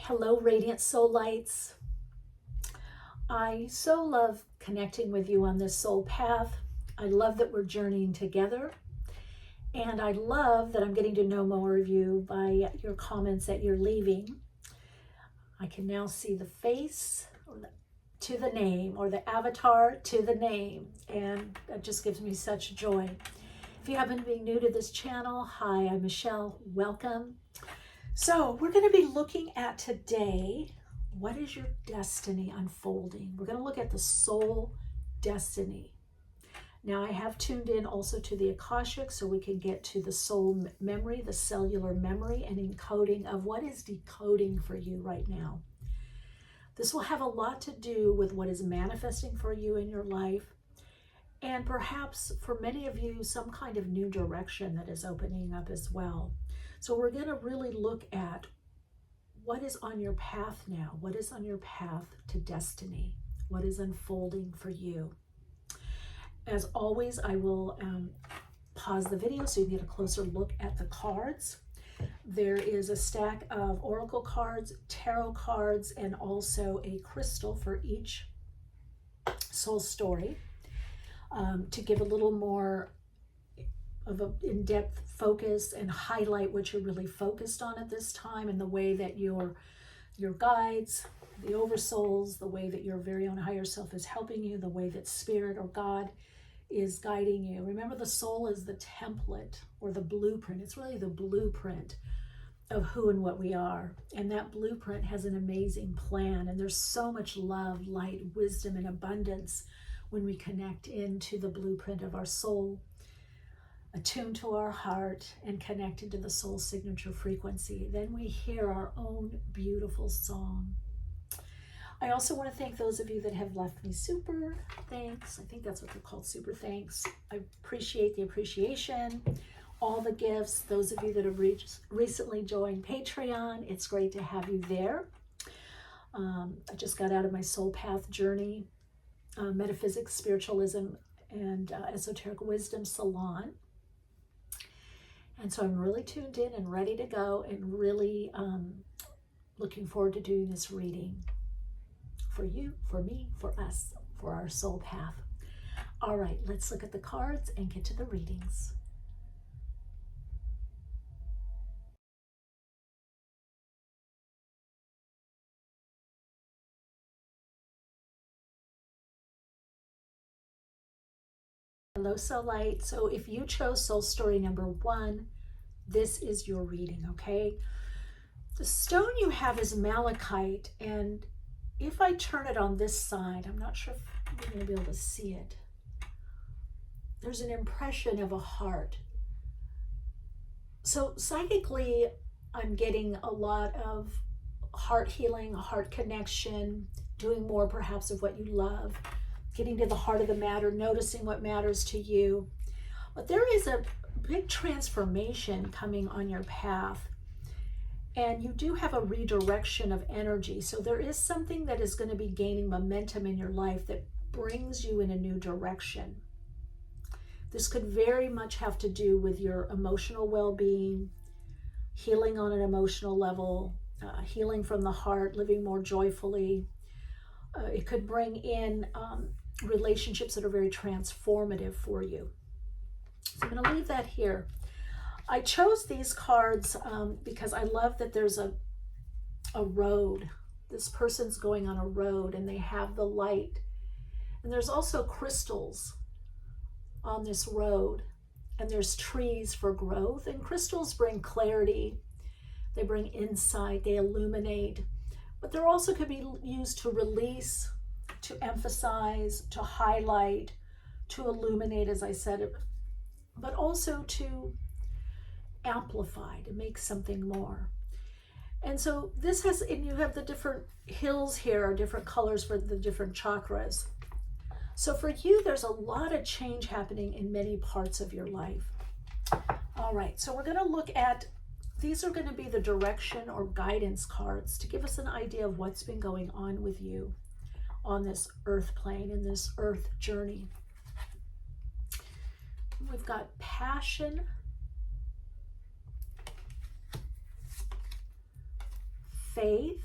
Hello, Radiant Soul Lights. I so love connecting with you on this soul path. I love that we're journeying together. And I love that I'm getting to know more of you by your comments that you're leaving. I can now see the face to the name, or the avatar to the name. And that just gives me such joy. If you happen to be new to this channel, hi, I'm Michelle. Welcome. So we're going to be looking at today, what is your destiny unfolding? We're going to look at the soul destiny. Now I have tuned in also to the Akashic so we can get to the soul memory, the cellular memory and encoding of what is decoding for you right now. This will have a lot to do with what is manifesting for you in your life, and perhaps for many of you, some kind of new direction that is opening up as well. So we're going to really look at what is on your path now. What is on your path to destiny? What is unfolding for you? As always, I will pause the video so you can get a closer look at the cards. There is a stack of oracle cards, tarot cards, and also a crystal for each soul story to give a little more of an in-depth focus and highlight what you're really focused on at this time, and the way that your guides, the oversouls, the way that your very own higher self is helping you, the way that spirit or God is guiding you. Remember, the soul is the template or the blueprint. It's really the blueprint of who and what we are. And that blueprint has an amazing plan. And there's so much love, light, wisdom, and abundance when we connect into the blueprint of our soul, attuned to our heart and connected to the soul signature frequency. Then we hear our own beautiful song. I also want to thank those of you that have left me super thanks. I think that's what they're called, super thanks. I appreciate the appreciation, all the gifts. Those of you that have recently joined Patreon, it's great to have you there. I just got out of my soul path journey, metaphysics, spiritualism, and esoteric wisdom salon. And so I'm really tuned in and ready to go, and really looking forward to doing this reading for you, for me, for us, for our soul path. All right, let's look at the cards and get to the readings. Hello, Soul Light. So if you chose soul story number 1, this is your reading, okay? The stone you have is malachite, and if I turn it on this side, I'm not sure if you're going to be able to see it. There's an impression of a heart. So psychically, I'm getting a lot of heart healing, heart connection, doing more perhaps of what you love, getting to the heart of the matter, noticing what matters to you. But there is a big transformation coming on your path. And you do have a redirection of energy. So there is something that is going to be gaining momentum in your life that brings you in a new direction. This could very much have to do with your emotional well-being, healing on an emotional level, healing from the heart, living more joyfully. It could bring in relationships that are very transformative for you. So I'm going to leave that here. I chose these cards because I love that there's a road. This person's going on a road and they have the light. And there's also crystals on this road. And there's trees for growth. And crystals bring clarity. They bring insight. They illuminate. But they also could be used to release, to emphasize, to highlight, to illuminate, as I said, but also to amplify, to make something more. And so this has, and you have the different hills here are different colors for the different chakras. So for you, there's a lot of change happening in many parts of your life. All right, so we're going to look at, these are going to be the direction or guidance cards to give us an idea of what's been going on with you on this earth plane, in this earth journey. We've got passion, faith,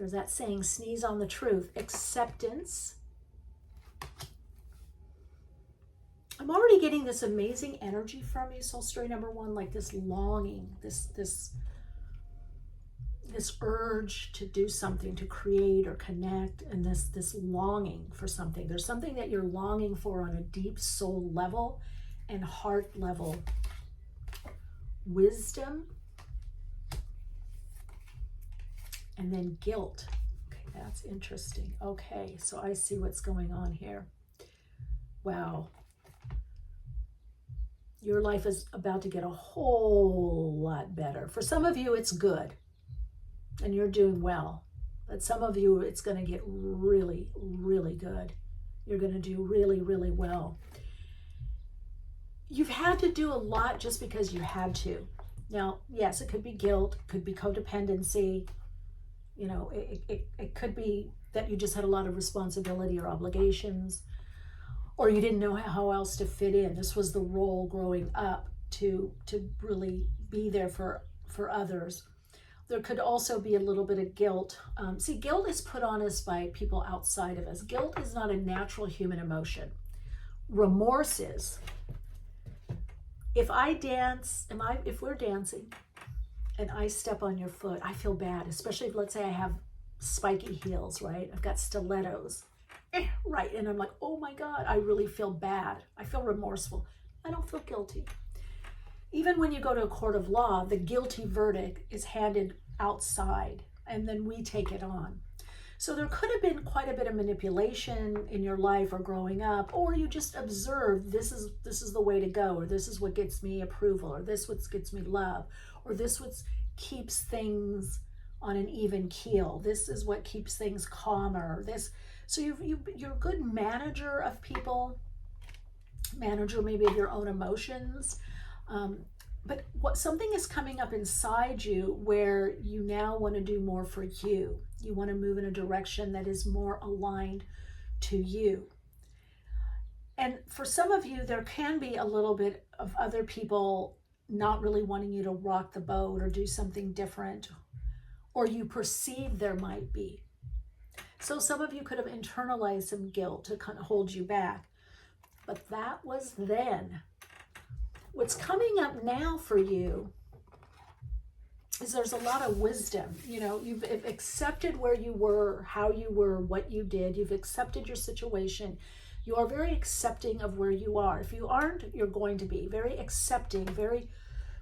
There's that saying, sneeze on the truth. Acceptance. I'm already getting this amazing energy from you, soul story number one, like this longing, this urge to do something, to create or connect, and this longing for something. There's something that you're longing for on a deep soul level and heart level. Wisdom, and then guilt. Okay, that's interesting. Okay, so I see what's going on here. Wow. Your life is about to get a whole lot better. For some of you, it's good, and you're doing well. But some of you, it's going to get really, really good. You're going to do really, really well. You've had to do a lot just because you had to. Now, yes, it could be guilt, could be codependency. You know, it could be that you just had a lot of responsibility or obligations, or you didn't know how else to fit in. This was the role growing up to really be there for others. There could also be a little bit of guilt. See, guilt is put on us by people outside of us. Guilt is not a natural human emotion. Remorse is. If we're dancing and I step on your foot, I feel bad, especially if, let's say, I have spiky heels, right? I've got stilettos, right? And I'm like, oh my God, I really feel bad. I feel remorseful. I don't feel guilty. Even when you go to a court of law, the guilty verdict is handed outside, and then we take it on. So there could have been quite a bit of manipulation in your life or growing up, or you just observed this is the way to go, or this is what gets me approval, or this what gets me love, or this what keeps things on an even keel. This is what keeps things calmer. So you're a good manager of people, manager maybe of your own emotions. But something is coming up inside you where you now want to do more for you. You want to move in a direction that is more aligned to you. And for some of you, there can be a little bit of other people not really wanting you to rock the boat or do something different, or you perceive there might be. So some of you could have internalized some guilt to kind of hold you back. But that was then. What's coming up now for you is there's a lot of wisdom. You know, you've accepted where you were, how you were, what you did. You've accepted your situation. You are very accepting of where you are. If you aren't, you're going to be very accepting, very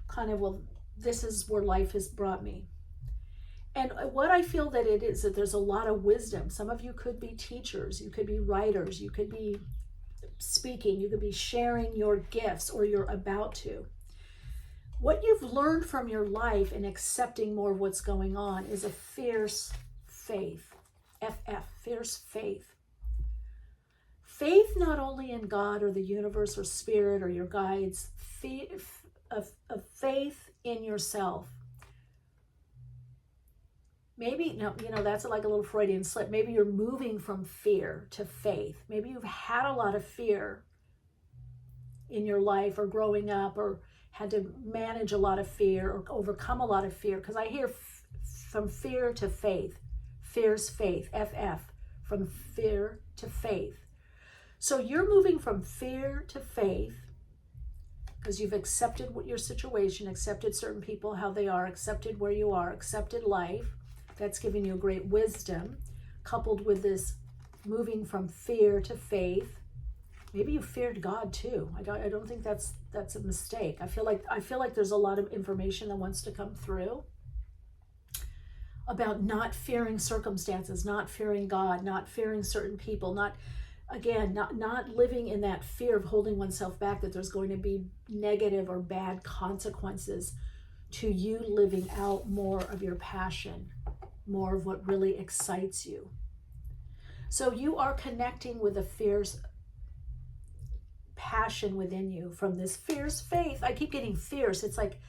kind of, well, this is where life has brought me. And what I feel that it is, that there's a lot of wisdom. Some of you could be teachers, you could be writers, you could be speaking, you could be sharing your gifts, or you're about to. What you've learned from your life in accepting more of what's going on is a fierce faith. Fierce faith. Faith not only in God or the universe or spirit or your guides, a faith in yourself. Maybe, no, you know, that's like a little Freudian slip. Maybe you're moving from fear to faith. Maybe you've had a lot of fear in your life or growing up, or had to manage a lot of fear or overcome a lot of fear. Because I hear from fear to faith, fierce faith, from fear to faith. So you're moving from fear to faith because you've accepted what your situation, accepted certain people, how they are, accepted where you are, accepted life. That's giving you great wisdom, coupled with this moving from fear to faith. Maybe you feared God too. I don't think that's a mistake. I feel like there's a lot of information that wants to come through about not fearing circumstances, not fearing God, not fearing certain people, not living in that fear of holding oneself back, that there's going to be negative or bad consequences to you living out more of your passion, more of what really excites you. So you are connecting with a fierce passion within you from this fierce faith. I keep getting fierce. It's like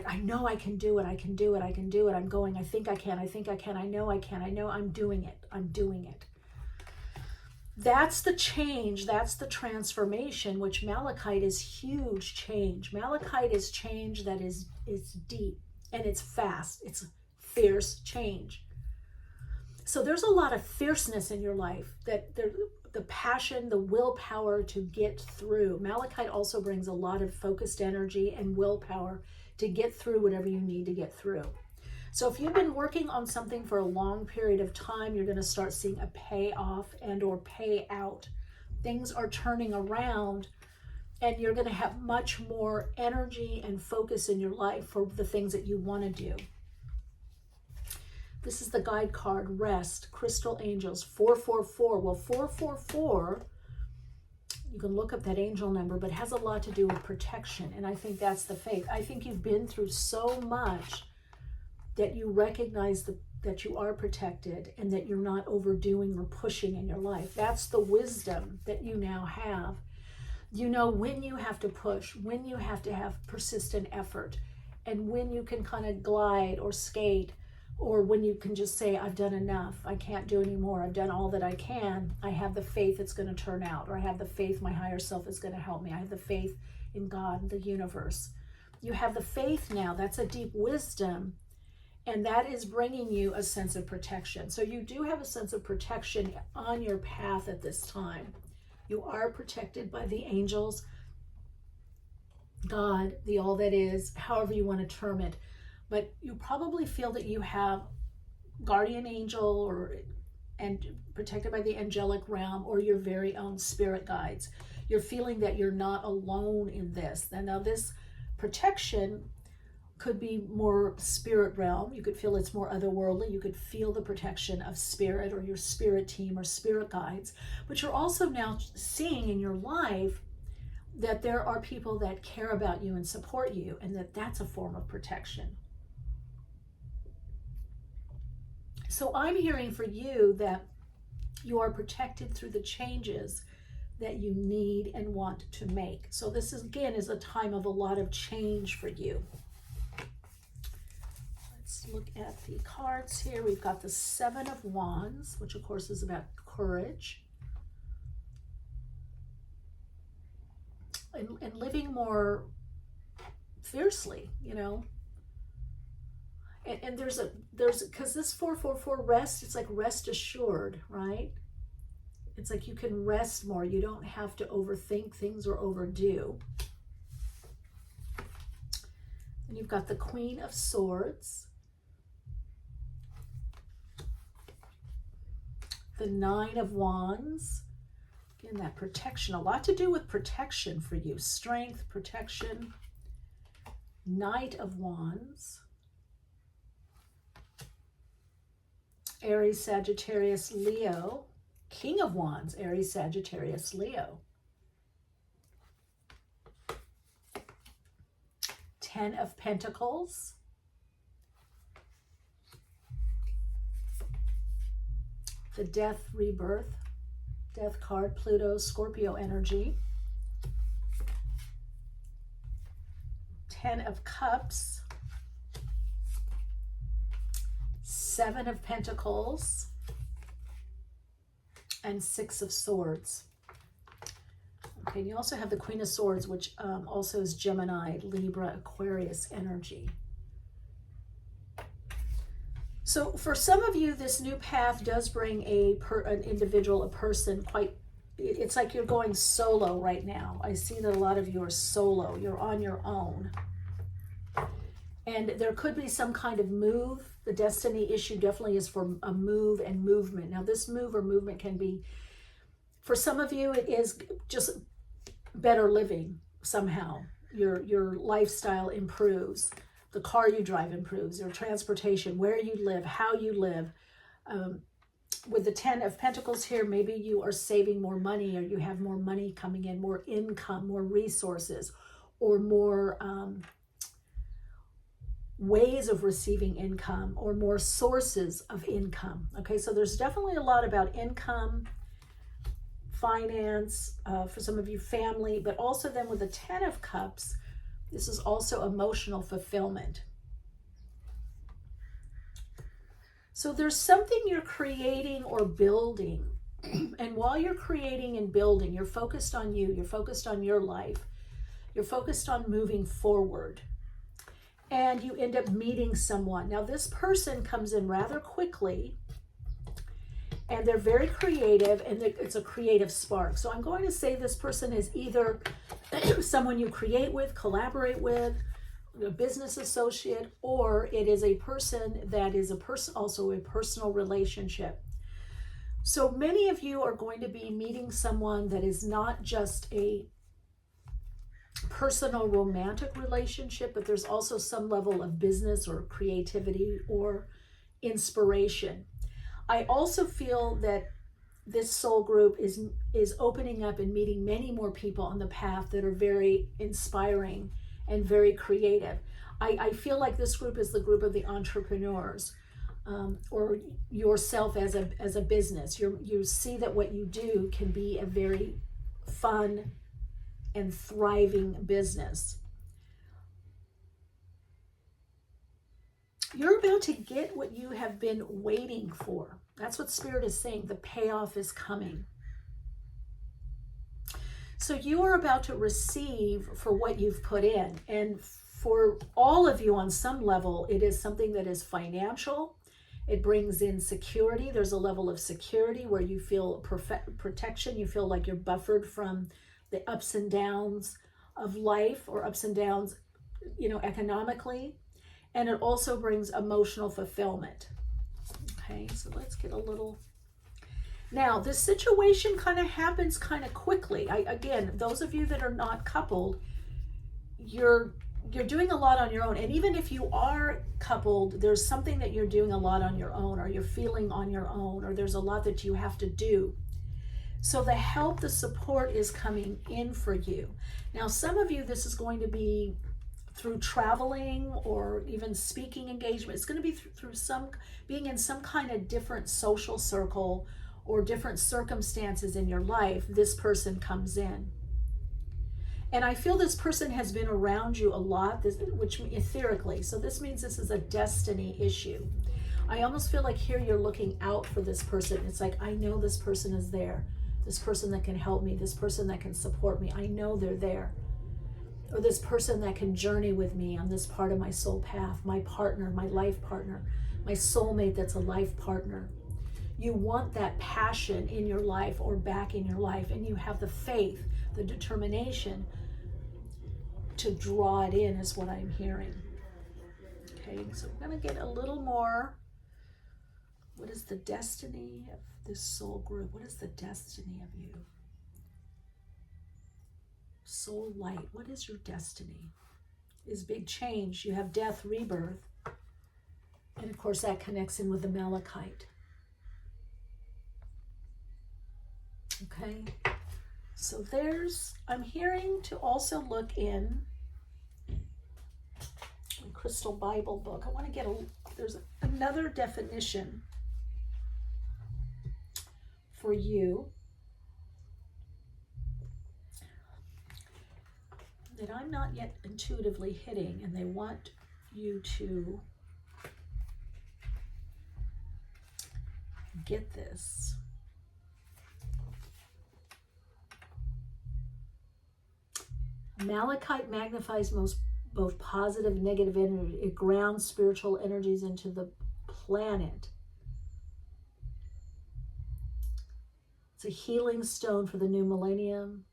I know I can do it. I can do it. I can do it. I'm going. I think I can. I think I can. I know I can. I know I'm doing it. I'm doing it. That's the change. That's the transformation, which Malachite is huge change. Malachite is change that is deep and it's fast. It's fierce change. So there's a lot of fierceness in your life, that the passion, the willpower to get through. Malachite also brings a lot of focused energy and willpower to get through whatever you need to get through. So if you've been working on something for a long period of time, you're going to start seeing a payoff and or payout. Things are turning around, and you're going to have much more energy and focus in your life for the things that you want to do. This is the guide card, Rest, Crystal Angels, 444. Well, 444, you can look up that angel number, but it has a lot to do with protection. And I think that's the faith. I think you've been through so much that you recognize that you are protected and that you're not overdoing or pushing in your life. That's the wisdom that you now have. You know when you have to push, when you have to have persistent effort, and when you can kind of glide or skate, or when you can just say, I've done enough, I can't do anymore, I've done all that I can, I have the faith it's going to turn out, or I have the faith my higher self is going to help me, I have the faith in God, the universe. You have the faith now. That's a deep wisdom, and that is bringing you a sense of protection. So you do have a sense of protection on your path at this time. You are protected by the angels, God, the all that is, however you want to term it. But you probably feel that you have guardian angel and protected by the angelic realm, or your very own spirit guides. You're feeling that you're not alone in this. And now this protection could be more spirit realm. You could feel it's more otherworldly. You could feel the protection of spirit or your spirit team or spirit guides. But you're also now seeing in your life that there are people that care about you and support you, and that's a form of protection. So I'm hearing for you that you are protected through the changes that you need and want to make. So this is, again, is a time of a lot of change for you. Let's look at the cards here. We've got the Seven of Wands, which of course is about courage and living more fiercely, you know. And there's because this 444 rest, it's like rest assured, right? It's like you can rest more. You don't have to overthink things or overdo. And you've got the Queen of Swords, the Nine of Wands. Again, that protection, a lot to do with protection for you. Strength, protection. Knight of Wands. Aries, Sagittarius, Leo. King of Wands, Aries, Sagittarius, Leo. 10 of Pentacles. The Death, Rebirth. Death card, Pluto, Scorpio energy. 10 of Cups. 7 of Pentacles. And 6 of Swords. Okay, and you also have the Queen of Swords, which also is Gemini, Libra, Aquarius energy. So for some of you, this new path does bring an individual, a person, it's like you're going solo right now. I see that a lot of you are solo. You're on your own. And there could be some kind of move. The destiny issue definitely is for a move and movement. Now this move or movement can be, for some of you, it is just better living somehow. Your lifestyle improves. The car you drive improves. Your transportation, where you live, how you live. With the 10 of Pentacles here, maybe you are saving more money, or you have more money coming in, more income, more resources, or more ways of receiving income, or more sources of income. Okay, so there's definitely a lot about income, finance, for some of you family, but also then with the 10 of Cups, this is also emotional fulfillment. So there's something you're creating or building, and while you're creating and building, you're focused on you, you're focused on your life, you're focused on moving forward. And you end up meeting someone. Now this person comes in rather quickly, and they're very creative, and it's a creative spark. So I'm going to say this person is either someone you create with, collaborate with, a business associate, or it is a person that is also a personal relationship. So many of you are going to be meeting someone that is not just a personal romantic relationship, but there's also some level of business or creativity or inspiration. I also feel that this soul group is opening up and meeting many more people on the path that are very inspiring and very creative. I feel like this group is the group of the entrepreneurs, or yourself as a business. You see that what you do can be a very fun and thriving business. You're about to get what you have been waiting for. That's what Spirit is saying. The payoff is coming. So you are about to receive for what you've put in. And for all of you on some level, it is something that is financial. It brings in security. There's a level of security where you feel protection. You feel like you're buffered from the ups and downs of life, or ups and downs, economically. And it also brings emotional fulfillment. Okay, so let's get a little... Now, this situation kind of happens kind of quickly. Again, those of you that are not coupled, you're doing a lot on your own. And even if you are coupled, there's something that you're doing a lot on your own, or you're feeling on your own, or there's a lot that you have to do. So the help, the support is coming in for you. Now, some of you, this is going to be through traveling or even speaking engagement. It's going to be through being in some kind of different social circle or different circumstances in your life. This person comes in. And I feel this person has been around you a lot, which etherically, so this means this is a destiny issue. I almost feel like here you're looking out for this person. It's like, I know this person is there. This person that can help me, this person that can support me. I know they're there. Or this person that can journey with me on this part of my soul path, my partner, my life partner, my soulmate that's a life partner. You want that passion in your life or back in your life, and you have the faith, the determination to draw it in, is what I'm hearing. Okay, so we're going to get a little more. What is the destiny of this soul group? What is the destiny of you? Soul light, what is your destiny? Is big change. You have death, rebirth. And of course that connects in with the Malachite. Okay, so I'm hearing to also look in the Crystal Bible book. I want to get there's another definition for you that I'm not yet intuitively hitting, and they want you to get this. Malachite magnifies both positive and negative energy. It grounds spiritual energies into the planet. It's a healing stone for the new millennium.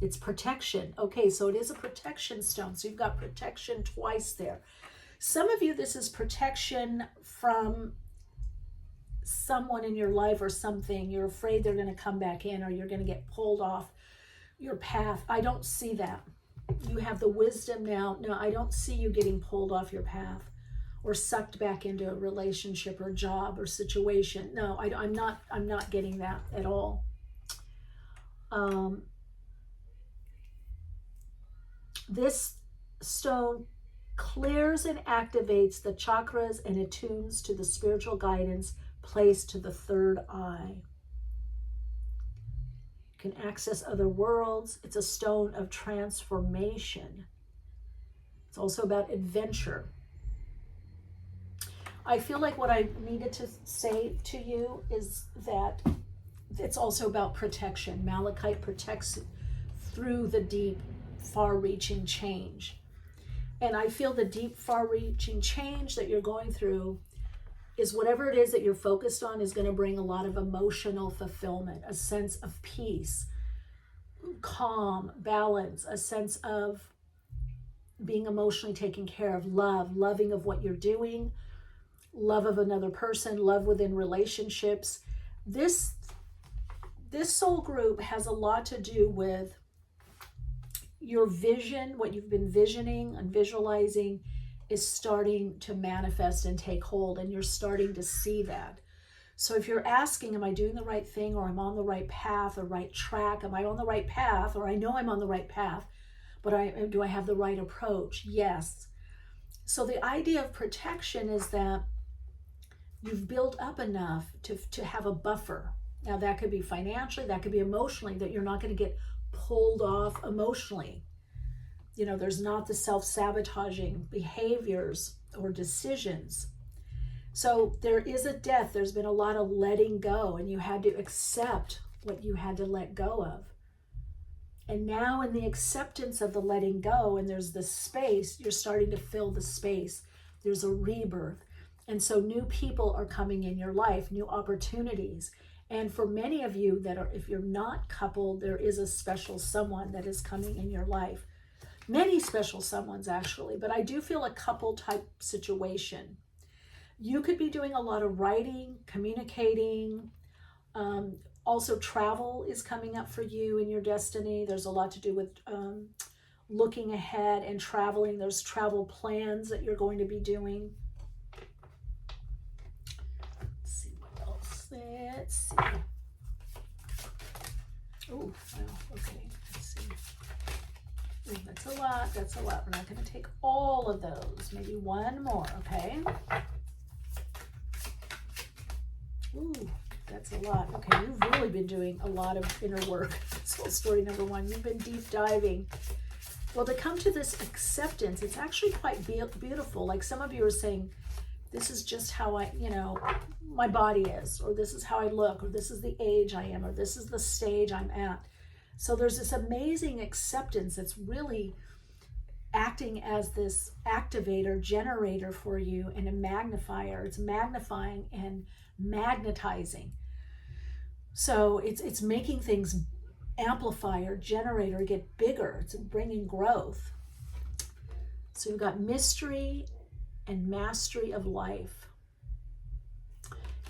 It's protection. Okay, so it is a protection stone. So you've got protection twice there. Some of you, this is protection from someone in your life or something. You're afraid they're going to come back in, or you're going to get pulled off your path. I don't see that. You have the wisdom now. No, I don't see you getting pulled off your path or sucked back into a relationship or job or situation. No, I'm not getting that at all. This stone clears and activates the chakras and attunes to the spiritual guidance placed to the third eye. You can access other worlds. It's a stone of transformation. It's also about adventure. I feel like what I needed to say to you is that it's also about protection. Malachite protects through the deep, far-reaching change. And I feel the deep, far-reaching change that you're going through is whatever it is that you're focused on is going to bring a lot of emotional fulfillment, a sense of peace, calm, balance, a sense of being emotionally taken care of, love, loving of what you're doing, love of another person, love within relationships. This soul group has a lot to do with your vision, what you've been visioning and visualizing is starting to manifest and take hold, and you're starting to see that. So if you're asking, am I doing the right thing, or I'm on the right path or right track? Am I on the right path? Or I know I'm on the right path, but do I have the right approach? Yes. So the idea of protection is that you've built up enough to have a buffer. Now that could be financially, that could be emotionally, that you're not going to get pulled off emotionally. You know, there's not the self-sabotaging behaviors or decisions. So there is a death. There's been a lot of letting go, and you had to accept what you had to let go of. And now in the acceptance of the letting go, and there's the space, you're starting to fill the space. There's a rebirth. And so new people are coming in your life, new opportunities. And for many of you that are, if you're not coupled, there is a special someone that is coming in your life. Many special someones actually, but I do feel a couple type situation. You could be doing a lot of writing, communicating. Also travel is coming up for you in your destiny. There's a lot to do with looking ahead and traveling. There's travel plans that you're going to be doing. Let's see what else. Let's see. Oh, well, okay. Let's see. Ooh, that's a lot. That's a lot. We're not going to take all of those. Maybe one more, okay? Ooh, that's a lot. Okay, you've really been doing a lot of inner work. Soul story number one. You've been deep diving. Well, to come to this acceptance, it's actually quite beautiful. Like some of you are saying, this is just how I, my body is, or this is how I look, or this is the age I am, or this is the stage I'm at. So there's this amazing acceptance that's really acting as this activator, generator for you, and a magnifier. It's magnifying and magnetizing. So it's making things amplifier, generator, get bigger. It's bringing growth. So you've got mystery and mastery of life.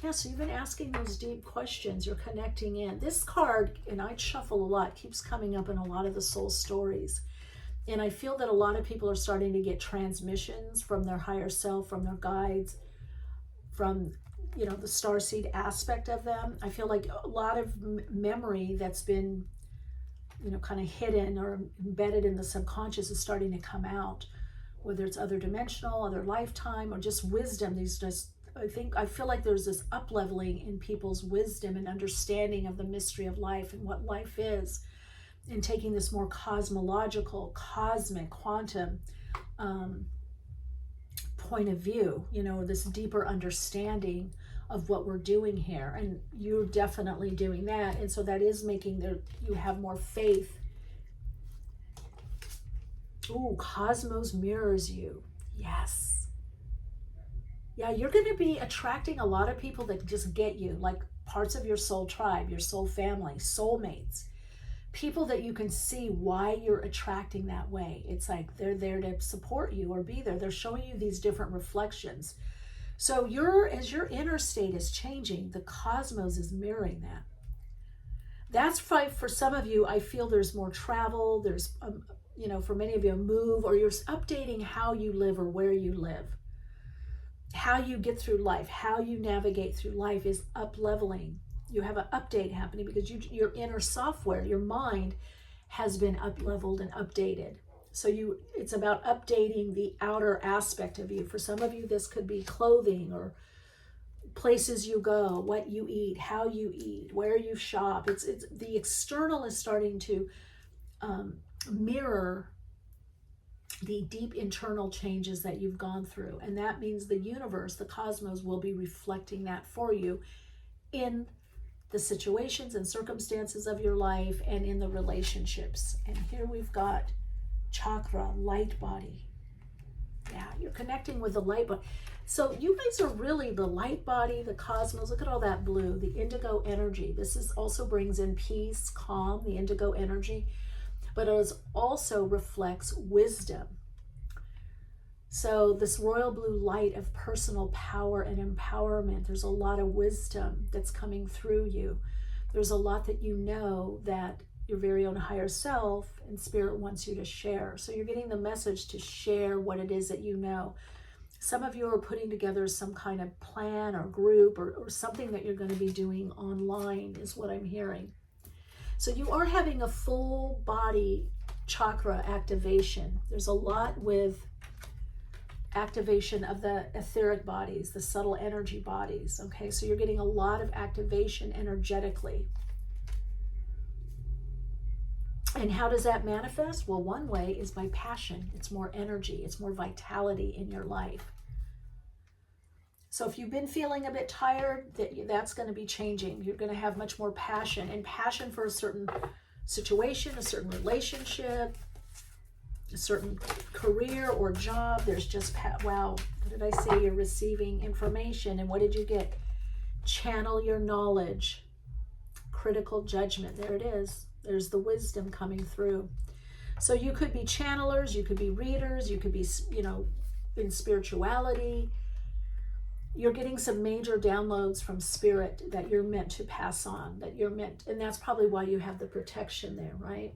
Yeah, so you've been asking those deep questions. You're connecting in. This card, and I shuffle a lot, keeps coming up in a lot of the soul stories. And I feel that a lot of people are starting to get transmissions from their higher self, from their guides, from, the starseed aspect of them. I feel like a lot of memory that's been, kind of hidden or embedded in the subconscious is starting to come out, whether it's other dimensional, other lifetime, or just wisdom. I feel like there's this up-leveling in people's wisdom and understanding of the mystery of life and what life is, and taking this more cosmological, cosmic, quantum point of view, this deeper understanding of what we're doing here. And you're definitely doing that. And so that is making you have more faith. Ooh, cosmos mirrors you. Yes. Yeah, you're going to be attracting a lot of people that just get you, like parts of your soul tribe, your soul family, soulmates, people that you can see why you're attracting that way. It's like they're there to support you or be there. They're showing you these different reflections. So as your inner state is changing, the cosmos is mirroring that. That's why for some of you, I feel there's more travel. There's, for many of you, a move, or you're updating how you live or where you live. How you get through life, how you navigate through life is up-leveling. You have an update happening because your inner software, your mind, has been up-leveled and updated. So it's about updating the outer aspect of you. For some of you, this could be clothing or places you go, what you eat, how you eat, where you shop. It's the external is starting to mirror the deep internal changes that you've gone through. And that means the universe, the cosmos, will be reflecting that for you in the situations and circumstances of your life and in the relationships. And here we've got chakra, light body. Yeah, You're connecting with the light body. So you guys are really the light body, the cosmos. Look at all that blue, the indigo energy. This is also brings in peace, calm, the indigo energy, but it also reflects wisdom. So this royal blue light of personal power and empowerment, there's a lot of wisdom that's coming through you. There's a lot that you know that your very own higher self and spirit wants you to share. So you're getting the message to share what it is that you know. Some of you are putting together some kind of plan or group or something that you're going to be doing online is what I'm hearing. So you are having a full body chakra activation. There's a lot with activation of the etheric bodies, the subtle energy bodies. Okay, so you're getting a lot of activation energetically. And how does that manifest? Well, one way is by passion. It's more energy, it's more vitality in your life. So if you've been feeling a bit tired, that's going to be changing. You're going to have much more passion, and passion for a certain situation, a certain relationship, a certain career or job. There's just, wow, what did I say? You're receiving information. And what did you get? Channel your knowledge. Critical judgment. There it is. There's the wisdom coming through. So you could be channelers, you could be readers, you could be, in spirituality. You're getting some major downloads from spirit that you're meant to pass on, and that's probably why you have the protection there, right?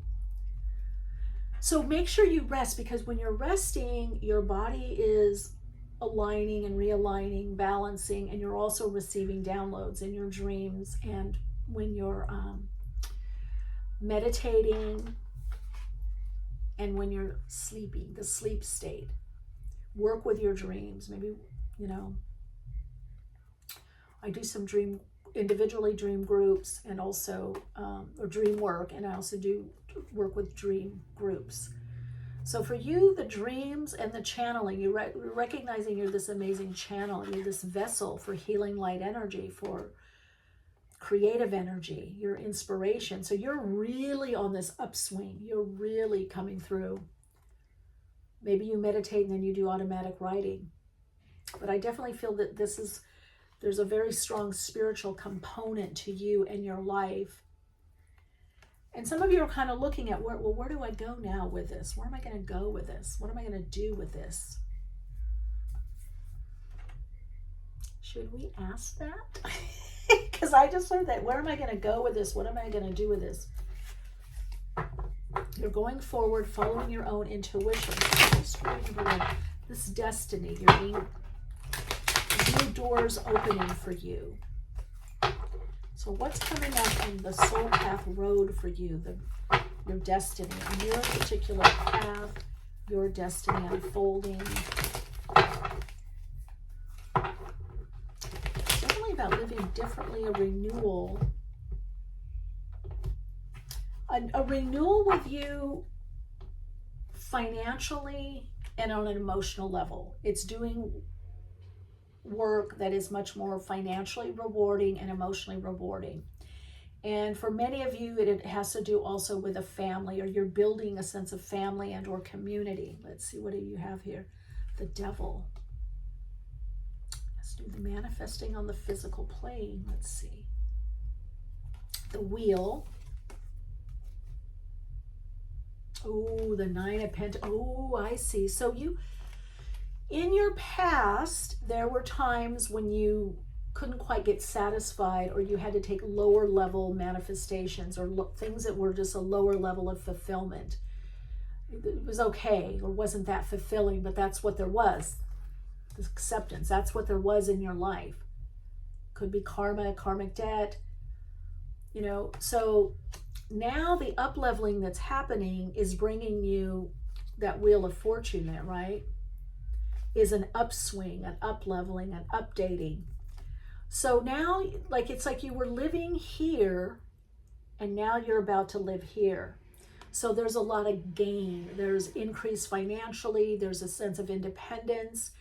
So make sure you rest, because when you're resting, your body is aligning and realigning, balancing, and you're also receiving downloads in your dreams. And when you're meditating and when you're sleeping, the sleep state, work with your dreams. Maybe, I do some individually dream groups, and also or dream work, and I also do work with dream groups. So for you, the dreams and the channeling, you're recognizing you're this amazing channel, you're this vessel for healing light energy, for creative energy, your inspiration. So you're really on this upswing. You're really coming through. Maybe you meditate and then you do automatic writing. But I definitely feel that there's a very strong spiritual component to you and your life. And some of you are kind of looking at, where do I go now with this? Where am I going to go with this? What am I going to do with this? Should we ask that? Because I just heard that. Where am I going to go with this? What am I going to do with this? You're going forward, following your own intuition. This destiny, you're being new doors opening for you. So what's coming up on the soul path road for you, your destiny, on your particular path, your destiny unfolding? Definitely about living differently, a renewal. A renewal with you financially and on an emotional level. It's doing work that is much more financially rewarding and emotionally rewarding. And for many of you, it has to do also with a family, or you're building a sense of family and or community. Let's see, what do you have here? The Devil. Let's do the manifesting on the physical plane. Let's see. The Wheel. Oh, the Nine of Pentacles. Oh, I see. So in your past, there were times when you couldn't quite get satisfied, or you had to take lower level manifestations, or things that were just a lower level of fulfillment. It was okay, or wasn't that fulfilling, but that's what there was. The acceptance, that's what there was in your life. Could be karma, karmic debt, so now the up-leveling that's happening is bringing you that Wheel of Fortune there, right? Is an upswing, an up-leveling, an updating. So now, it's like you were living here, and now you're about to live here. So there's a lot of gain. There's increase financially. There's a sense of independence.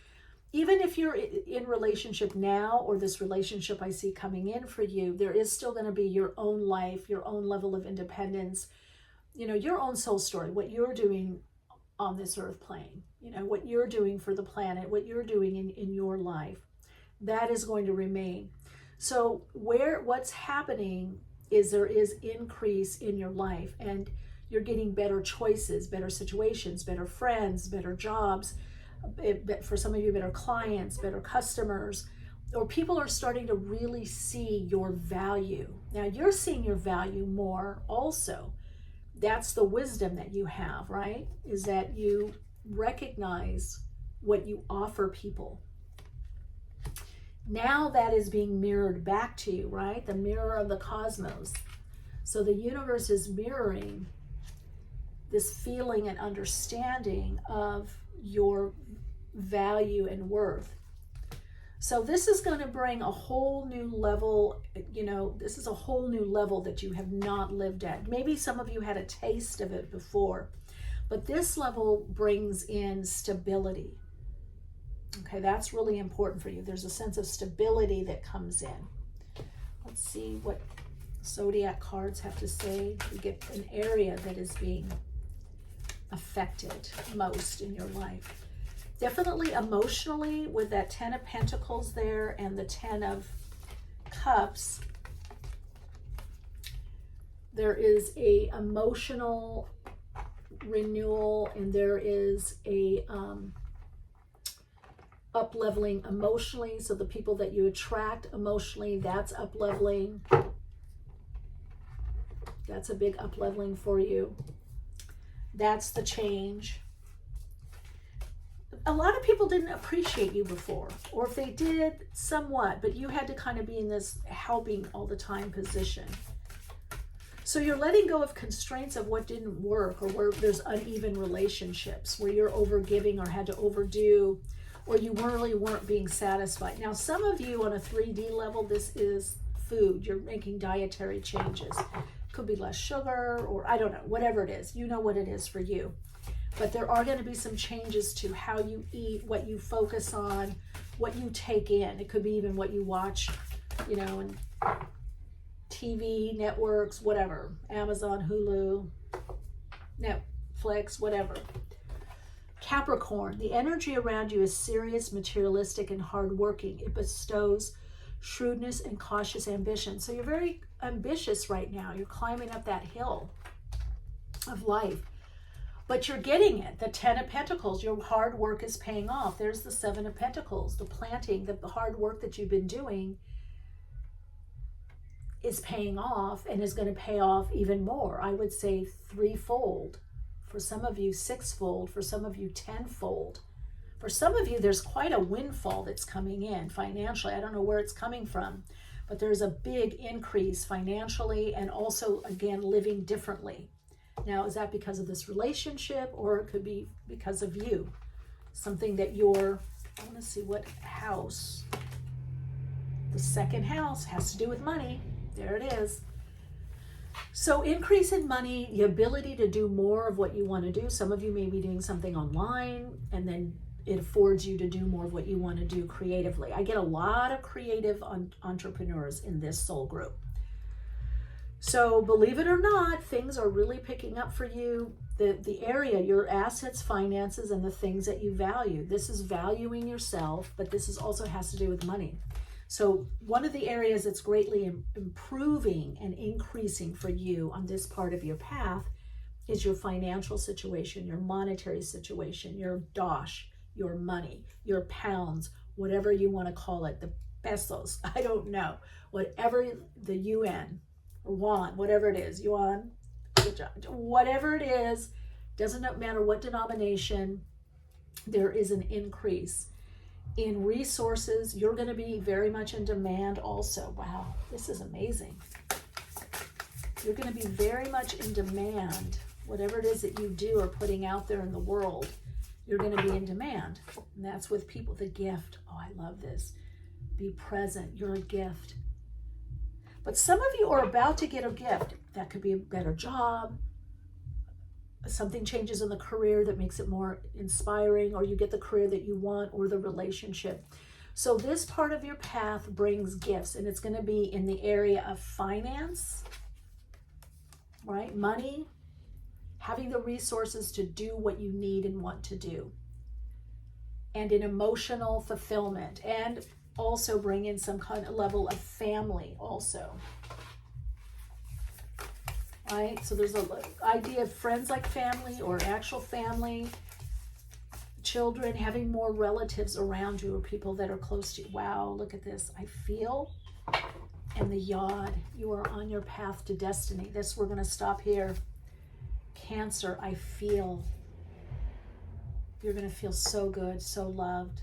Even if you're in relationship now, or this relationship I see coming in for you, there is still going to be your own life, your own level of independence, your own soul story, what you're doing on this earth plane. You know, what you're doing for the planet, what you're doing in your life, that is going to remain. So what's happening is there is increase in your life, and you're getting better choices, better situations, better friends, better jobs, for some of you, better clients, better customers, or people are starting to really see your value. Now you're seeing your value more also. That's the wisdom that you have, right? Is that you recognize what you offer people. Now that is being mirrored back to you, right? The mirror of the cosmos. So the universe is mirroring this feeling and understanding of your value and worth. So this is going to bring a whole new level, you know, this is a whole new level that you have not lived at. Maybe some of you had a taste of it before, but this level brings in stability. Okay, that's really important for you. There's a sense of stability that comes in. Let's see what zodiac cards have to say. You get an area that is being affected most in your life. Definitely emotionally, with that 10 of Pentacles there and the 10 of Cups, there is a emotional renewal, and there is a up-leveling emotionally. So the people that you attract emotionally, that's up-leveling. That's a big up-leveling for you. That's the change. A lot of people didn't appreciate you before, or if they did, somewhat, but you had to kind of be in this helping all the time position. So you're letting go of constraints of what didn't work, or where there's uneven relationships, where you're overgiving or had to overdo, or you really weren't being satisfied. Now, some of you on a 3D level, this is food. You're making dietary changes. Could be less sugar, or I don't know, whatever it is. You know what it is for you. But there are going to be some changes to how you eat, what you focus on, what you take in. It could be even what you watch, you know, and TV, networks, whatever. Amazon, Hulu, Netflix, whatever. Capricorn, the energy around you is serious, materialistic, and hardworking. It bestows shrewdness and cautious ambition. So you're very ambitious right now. You're climbing up that hill of life. But you're getting it. The 10 of Pentacles, your hard work is paying off. There's the 7 of Pentacles, the planting, the hard work that you've been doing is paying off, and is going to pay off even more. I would say threefold. For some of you, sixfold. For some of you, tenfold. For some of you, there's quite a windfall that's coming in financially. I don't know where it's coming from, but there's a big increase financially, and also, again, living differently. Now, is that because of this relationship, or it could be because of you? Something that you're, I want to see what house. The second house has to do with money. There it is. So increase in money, the ability to do more of what you want to do. Some of you may be doing something online, and then it affords you to do more of what you want to do creatively. I get a lot of creative entrepreneurs in this soul group. So believe it or not, things are really picking up for you. The area, your assets, finances, and the things that you value. This is valuing yourself, but this is also has to do with money. So one of the areas that's greatly improving and increasing for you on this part of your path is your financial situation, your monetary situation, your dosh, your money, your pounds, whatever you want to call it, the pesos, I don't know, whatever the UN or won, whatever it is, yuan, whatever it is, doesn't matter what denomination, there is an increase in resources. You're going to be very much in demand also. Wow, this is amazing. You're going to be very much in demand. Whatever it is that you do or putting out there in the world, you're going to be in demand. And that's with people. The gift. Oh, I love this. Be present. You're a gift. But some of you are about to get a gift. That could be a better job. Something changes in the career that makes it more inspiring, or you get the career that you want, or the relationship. So this part of your path brings gifts, and it's going to be in the area of finance, right? Money, having the resources to do what you need and want to do, and an emotional fulfillment, and also bring in some kind of level of family also. Right? So there's an idea of friends like family or actual family, children, having more relatives around you or people that are close to you. Wow, look at this. I feel, and the yod, you are on your path to destiny. This, we're going to stop here. Cancer, I feel. You're going to feel so good, so loved.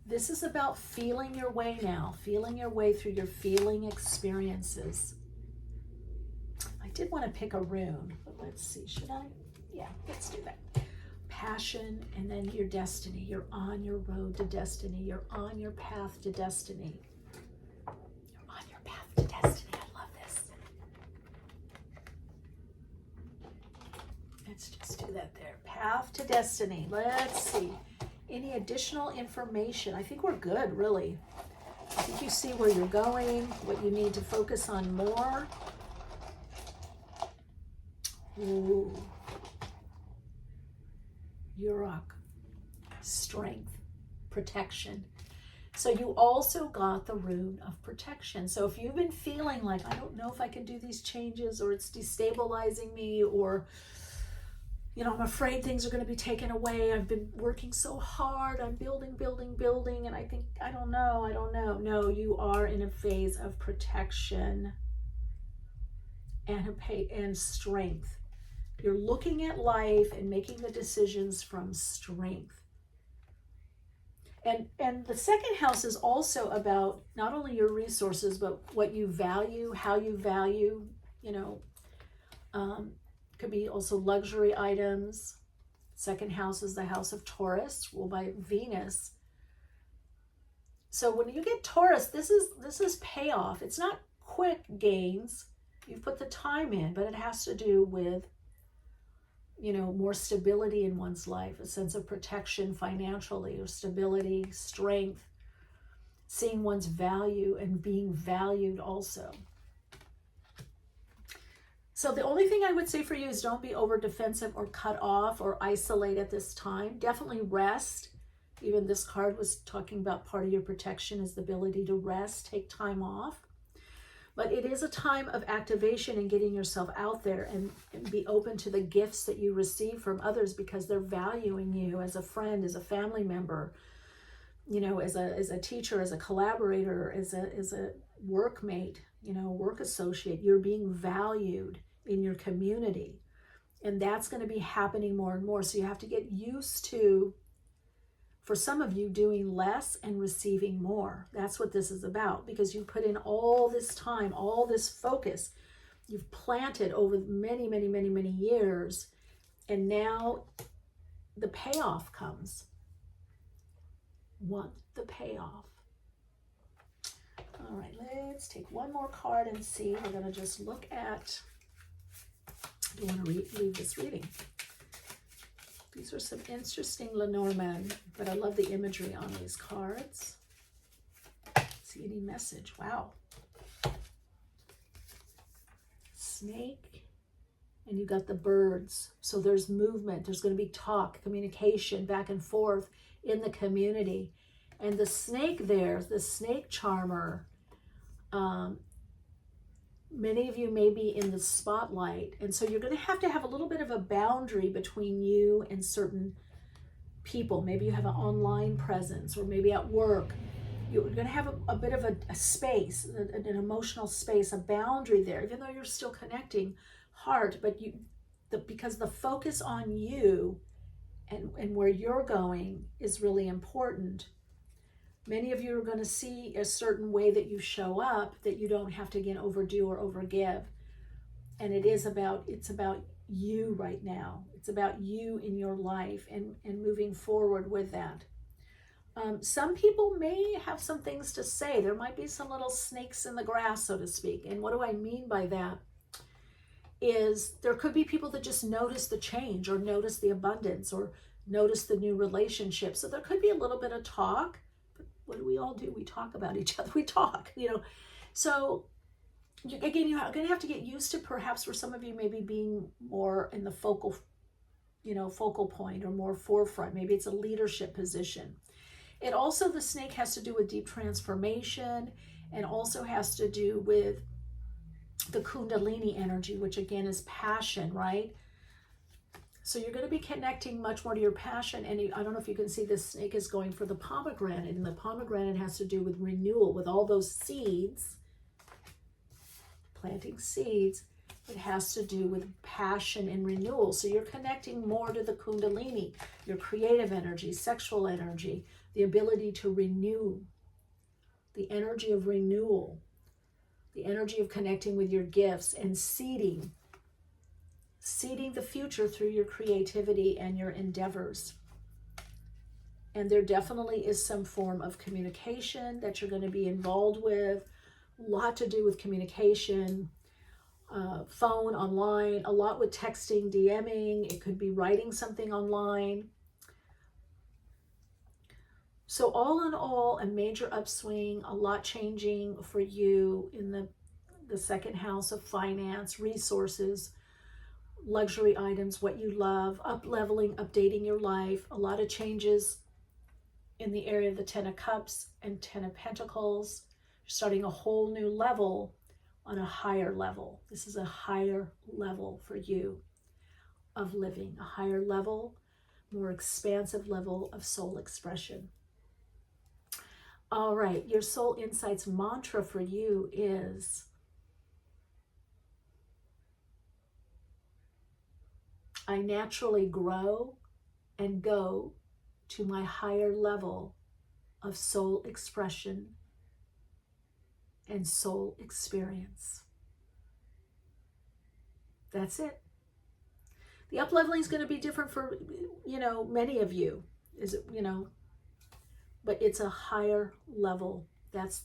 This is about feeling your way now, feeling your way through your feeling experiences. I did want to pick a rune, but let's see, should I? Yeah, let's do that. Passion, and then your destiny. You're on your road to destiny. You're on your path to destiny. You're on your path to destiny. I love this. Let's just do that there. Path to destiny. Let's see. Any additional information? I think we're good, really. I think you see where you're going, what you need to focus on more. Ooh. Yurok. Strength. Protection. So you also got the rune of protection. So if you've been feeling like, I don't know if I can do these changes, or it's destabilizing me, or I'm afraid things are going to be taken away. I've been working so hard. I'm building, and I think, I don't know. No, you are in a phase of protection and strength. You're looking at life and making the decisions from strength. And the second house is also about not only your resources, but what you value, how you value, could be also luxury items. Second house is the house of Taurus, ruled by Venus. So when you get Taurus, this is payoff. It's not quick gains. You've put the time in, but it has to do with, more stability in one's life, a sense of protection financially, or stability, strength, seeing one's value and being valued also. So the only thing I would say for you is don't be over defensive or cut off or isolate at this time. Definitely rest. Even this card was talking about part of your protection is the ability to rest, take time off. But it is a time of activation and getting yourself out there and be open to the gifts that you receive from others, because they're valuing you as a friend, as a family member, as a teacher, as a collaborator, as a workmate, work associate. You're being valued in your community, and that's going to be happening more and more. So you have to get used to, for some of you, doing less and receiving more. That's what this is about, because you put in all this time, all this focus, you've planted over many, many, many, many years, and now the payoff comes. Want the payoff. All right, let's take one more card and see. We're going to just look at, I don't want to leave this reading. These are some interesting Lenormand, but I love the imagery on these cards. See any message? Wow. Snake, and you got the birds. So there's movement. There's going to be talk, communication, back and forth in the community. And the snake there, the snake charmer, many of you may be in the spotlight. And so you're going to have a little bit of a boundary between you and certain people. Maybe you have an online presence, or maybe at work. You're going to have a bit of a space, an emotional space, a boundary there, even though you're still connecting heart. But because the focus on you and where you're going is really important. Many of you are going to see a certain way that you show up that you don't have to, again, overdo or overgive. And it's about you right now. It's about you in your life and moving forward with that. Some people may have some things to say. There might be some little snakes in the grass, so to speak. And what do I mean by that? Is there could be people that just notice the change, or notice the abundance, or notice the new relationship. So there could be a little bit of talk. What do we all do? We talk about each other. We talk, So again, you're going to have to get used to, perhaps for some of you, maybe being more in the focal point or more forefront. Maybe it's a leadership position. It also, the snake has to do with deep transformation, and also has to do with the Kundalini energy, which again is passion, right? So you're going to be connecting much more to your passion. And I don't know if you can see, this snake is going for the pomegranate, and the pomegranate has to do with renewal, with all those seeds, planting seeds. It has to do with passion and renewal. So you're connecting more to the Kundalini, your creative energy, sexual energy, the ability to renew, the energy of renewal, the energy of connecting with your gifts and seeding the future through your creativity and your endeavors. And there definitely is some form of communication that you're going to be involved with, a lot to do with communication, phone, online, a lot with texting, DMing. It could be writing something online. So all in all, a major upswing, a lot changing for you in the second house of finance, resources, luxury items, what you love, up-leveling, updating your life, a lot of changes in the area of the Ten of Cups and Ten of Pentacles. You're starting a whole new level on a higher level. This is a higher level for you of living, a higher level, more expansive level of soul expression. All right, your Soul Insights mantra for you is, I naturally grow and go to my higher level of soul expression and soul experience. That's it. The up-leveling is going to be different for, many of you. But it's a higher level. That's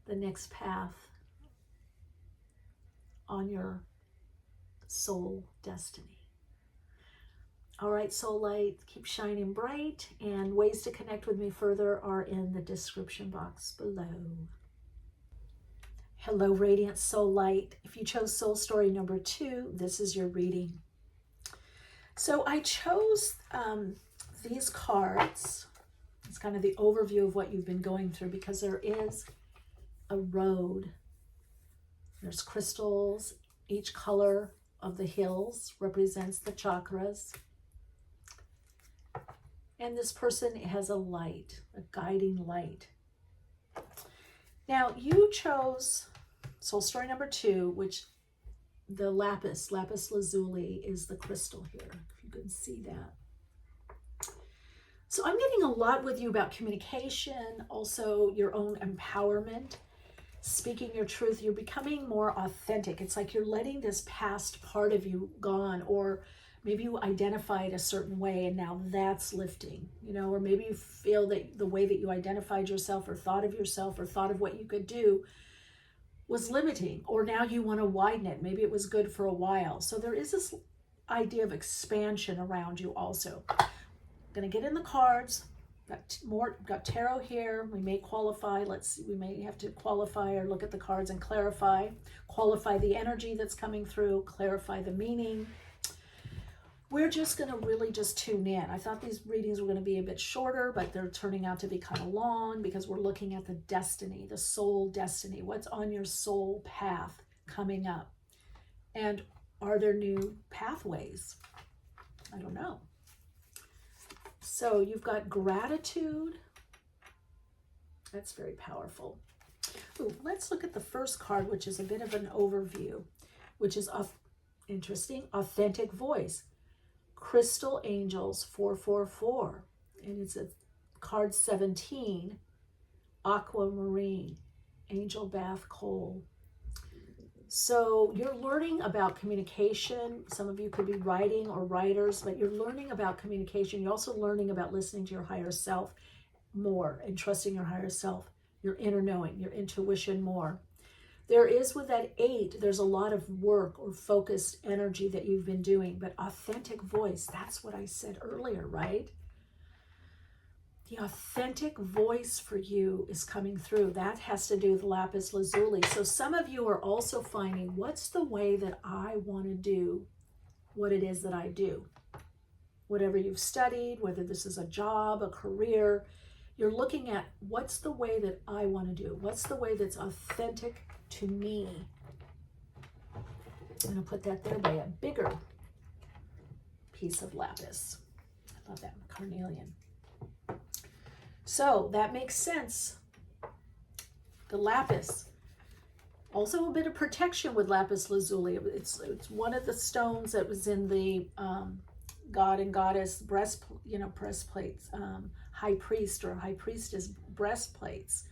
the next path on your soul destiny. All right, soul light, keep shining bright, and ways to connect with me further are in the description box below. Hello, radiant soul light. If you chose soul story number 2, this is your reading. So I chose these cards. It's kind of the overview of what you've been going through, because there is a road. There's crystals. Each color of the hills represents the chakras. And this person has a light, a guiding light. Now, you chose soul story number 2, which the lapis lazuli is the crystal here, if you can see that. So I'm getting a lot with you about communication, also your own empowerment, speaking your truth. You're becoming more authentic. It's like you're letting this past part of you gone, or maybe you identified a certain way and now that's lifting, or maybe you feel that the way that you identified yourself or thought of what you could do was limiting, or now you want to widen it. Maybe it was good for a while. So there is this idea of expansion around you also. I'm going to get in the cards. Got tarot here. We may qualify. We may have to qualify or look at the cards and qualify the energy that's coming through, clarify the meaning. We're just going to really just tune in. I thought these readings were going to be a bit shorter, but they're turning out to be kind of long, because we're looking at the destiny, the soul destiny. What's on your soul path coming up? And are there new pathways? I don't know. So you've got gratitude. That's very powerful. Ooh, let's look at the first card, which is a bit of an overview, which is interesting, authentic voice. Crystal Angels 444, and it's a card 17, Aquamarine, Angel Bath Coal. So you're learning about communication. Some of you could be writing or writers, but you're learning about communication. You're also learning about listening to your higher self more and trusting your higher self, your inner knowing, your intuition more. There is, with that 8, there's a lot of work or focused energy that you've been doing, but authentic voice, that's what I said earlier, right? The authentic voice for you is coming through. That has to do with lapis lazuli. So some of you are also finding, what's the way that I want to do what it is that I do? Whatever you've studied, whether this is a job, a career, you're looking at what's the way that I want to do? What's the way that's authentic to me? I'm going to put that there by a bigger piece of lapis. I love that, carnelian. So that makes sense. The lapis. Also a bit of protection with lapis lazuli. It's one of the stones that was in the god and goddess breastplates, high priest or high priestess breastplates.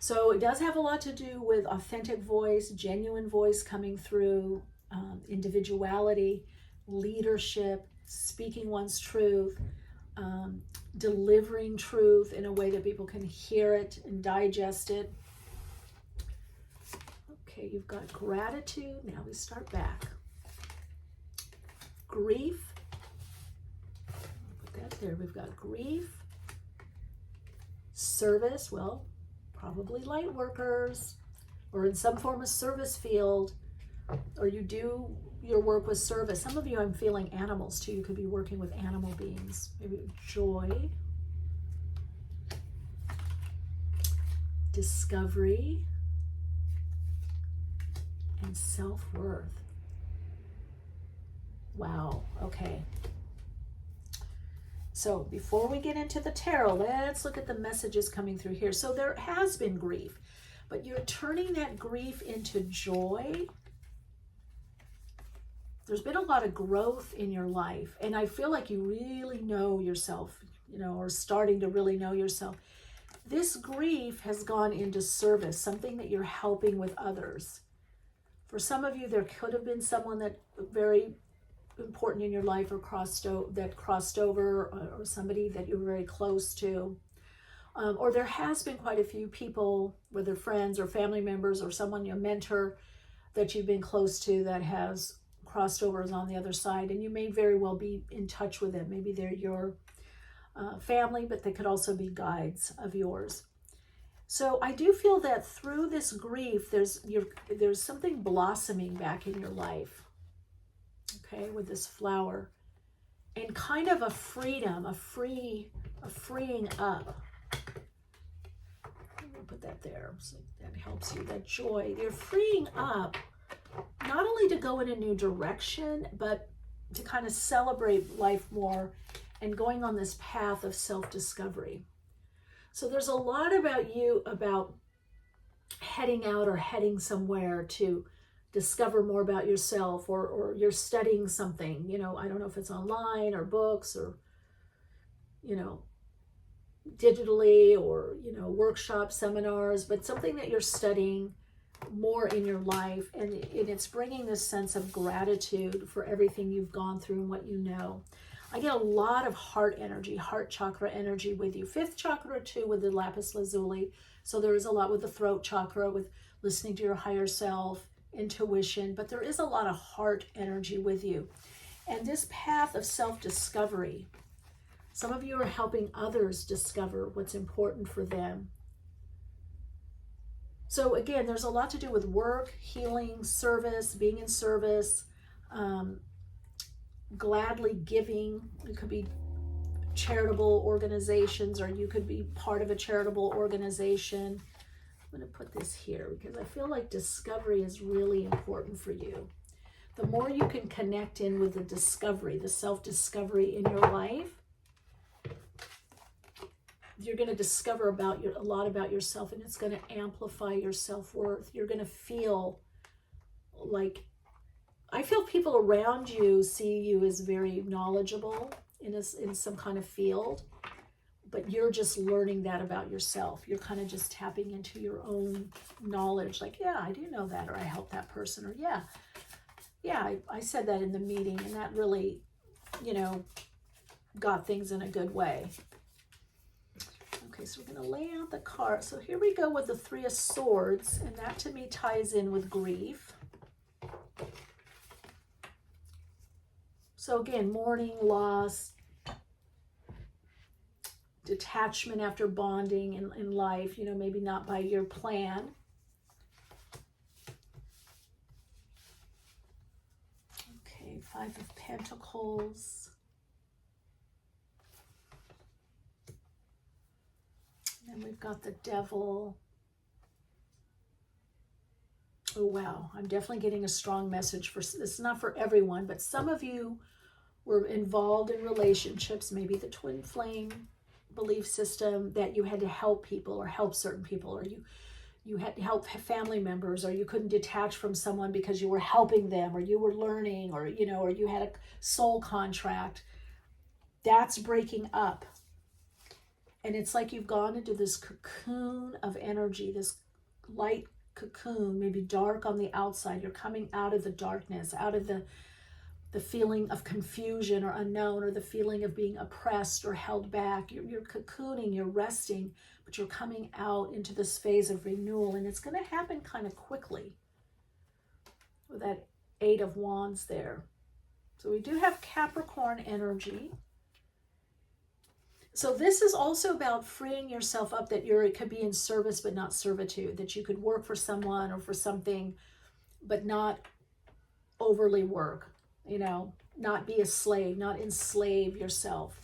So it does have a lot to do with authentic voice, genuine voice coming through, individuality, leadership, speaking one's truth, delivering truth in a way that people can hear it and digest it. Okay, you've got gratitude. Now we start back. Grief. Put that there. We've got grief. Service. Well, probably light workers or in some form of service field, or you do your work with service. Some of you, I'm feeling animals too. You could be working with animal beings. Maybe joy, discovery, and self-worth. Wow. Okay. So before we get into the tarot, let's look at the messages coming through here. So there has been grief, but you're turning that grief into joy. There's been a lot of growth in your life, and I feel like you really know yourself, or starting to really know yourself. This grief has gone into service, something that you're helping with others. For some of you, there could have been someone that very important in your life or crossed over, or somebody that you're very close to. Or there has been quite a few people, whether friends or family members or someone you mentor that you've been close to that has crossed over, is on the other side, and you may very well be in touch with them. Maybe they're your family, but they could also be guides of yours. So I do feel that through this grief, there's something blossoming back in your life. Okay, with this flower, and kind of a freedom, a freeing up. I'll put that there so that helps you. That joy, you're freeing up, not only to go in a new direction, but to kind of celebrate life more and going on this path of self-discovery. So there's a lot about you, about heading out or heading somewhere to discover more about yourself, or you're studying something, I don't know if it's online or books or, digitally, or, workshops, seminars, but something that you're studying more in your life, and it's bringing this sense of gratitude for everything you've gone through and what you know. I get a lot of heart energy, heart chakra energy with you. Fifth chakra too with the lapis lazuli. So there is a lot with the throat chakra, with listening to your higher self, intuition, but there is a lot of heart energy with you. And this path of self-discovery, some of you are helping others discover what's important for them. So again, there's a lot to do with work, healing, service, being in service, gladly giving. It could be charitable organizations, or you could be part of a charitable organization. I'm going to put this here because I feel like discovery is really important for you. The more you can connect in with the discovery, the self-discovery in your life, you're going to discover a lot about yourself, and it's going to amplify your self-worth. You're going to feel like, I feel people around you see you as very knowledgeable in some kind of field, but you're just learning that about yourself. You're kind of just tapping into your own knowledge, like, yeah, I do know that, or I helped that person, or yeah, I said that in the meeting, and that really, got things in a good way. Okay, so we're going to lay out the card. So here we go with the Three of Swords, and that to me ties in with grief. So again, mourning, loss, detachment after bonding in life, you know, maybe not by your plan. Okay, Five of Pentacles. And we've got the Devil. Oh, wow. I'm definitely getting a strong message for, it's not for everyone, but some of you were involved in relationships, maybe the twin flame belief system, that you had to help people or help certain people, or you had to help family members, or you couldn't detach from someone because you were helping them, or you were learning, or, you know, or you had a soul contract. That's breaking up. And it's like you've gone into this cocoon of energy, this light cocoon, maybe dark on the outside. You're coming out of the darkness, out of the feeling of confusion or unknown, or the feeling of being oppressed or held back. You're cocooning, you're resting, but you're coming out into this phase of renewal, and it's going to happen kind of quickly with that Eight of Wands there. So we do have Capricorn energy. So this is also about freeing yourself up, that it could be in service but not servitude, that you could work for someone or for something but not overly work, you know, not be a slave, not enslave yourself.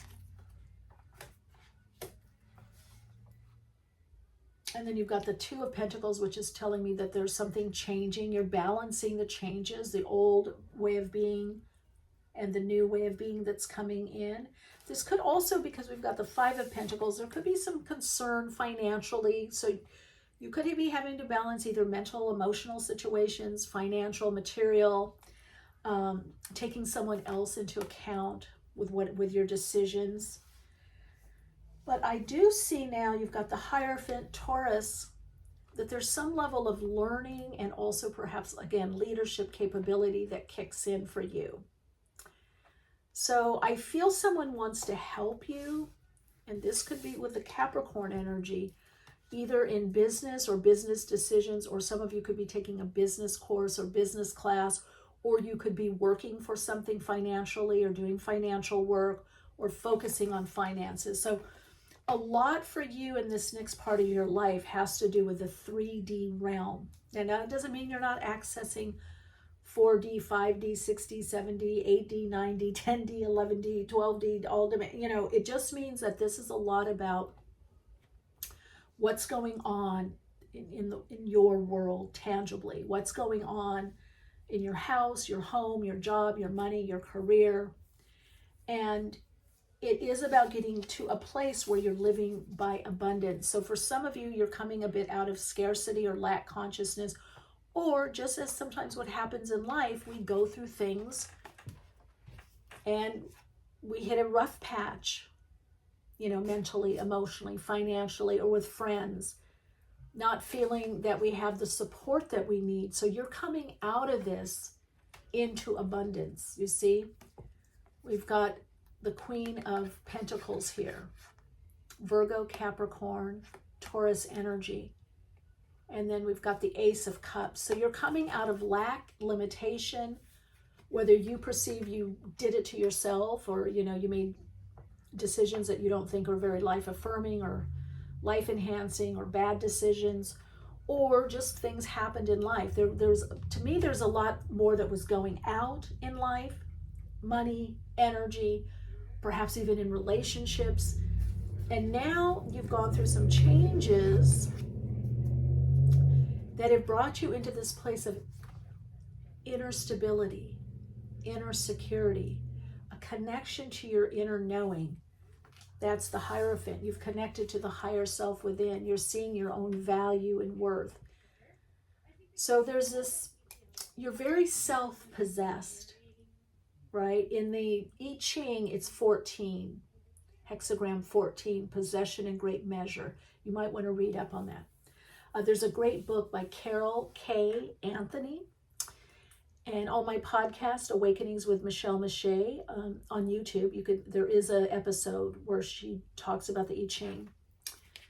And then you've got the Two of Pentacles, which is telling me that there's something changing. You're balancing the changes, the old way of being and the new way of being that's coming in. This could also, because we've got the Five of Pentacles, there could be some concern financially. So you could be having to balance either mental, emotional situations, financial, material, taking someone else into account with your decisions. But I do see now you've got the Hierophant, Taurus, that there's some level of learning and also perhaps, again, leadership capability that kicks in for you. So I feel someone wants to help you, and this could be with the Capricorn energy, either in business or business decisions, or some of you could be taking a business course or business class, or you could be working for something financially or doing financial work or focusing on finances. So a lot for you in this next part of your life has to do with the 3D realm. And that doesn't mean you're not accessing 4D, 5D, 6D, 7D, 8D, 9D, 10D, 11D, 12D, all the, you know, it just means that this is a lot about what's going on in your world tangibly, what's going on in your house, your home, your job, your money, your career. And it is about getting to a place where you're living by abundance. So for some of you, you're coming a bit out of scarcity or lack consciousness, or just as sometimes what happens in life, we go through things and we hit a rough patch, you know, mentally, emotionally, financially, or with friends, not feeling that we have the support that we need. So you're coming out of this into abundance. You see, we've got the Queen of Pentacles here, Virgo, Capricorn, Taurus energy. And then we've got the Ace of Cups. So you're coming out of lack, limitation, whether you perceive you did it to yourself, or, you know, you made decisions that you don't think are very life affirming or life enhancing, or bad decisions, or just things happened in life. There's, to me, there's a lot more that was going out in life, money, energy, perhaps even in relationships. And now you've gone through some changes that have brought you into this place of inner stability, inner security, a connection to your inner knowing. That's the Hierophant. You've connected to the higher self within. You're seeing your own value and worth. So there's this, you're very self-possessed, right? In the I Ching, it's 14, hexagram 14, possession in great measure. You might want to read up on that. There's a great book by Carol K. Anthony, and all my podcast, Awakenings with Michele Meiche, on YouTube. There is an episode where she talks about the I Ching.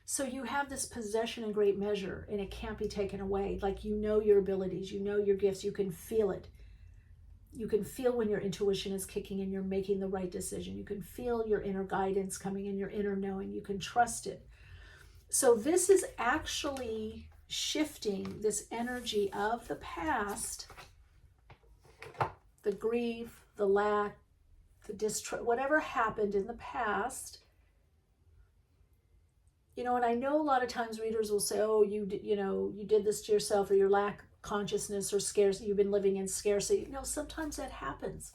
So you have this possession in great measure, and it can't be taken away. Like, you know your abilities, you know your gifts, you can feel it. You can feel when your intuition is kicking and you're making the right decision. You can feel your inner guidance coming in, your inner knowing. You can trust it. So this is actually shifting this energy of the past, the grief, the lack, the distrust, whatever happened in the past. You know, and I know a lot of times readers will say, oh, you did this to yourself, or your lack consciousness or scarcity, you've been living in scarcity. No, sometimes that happens.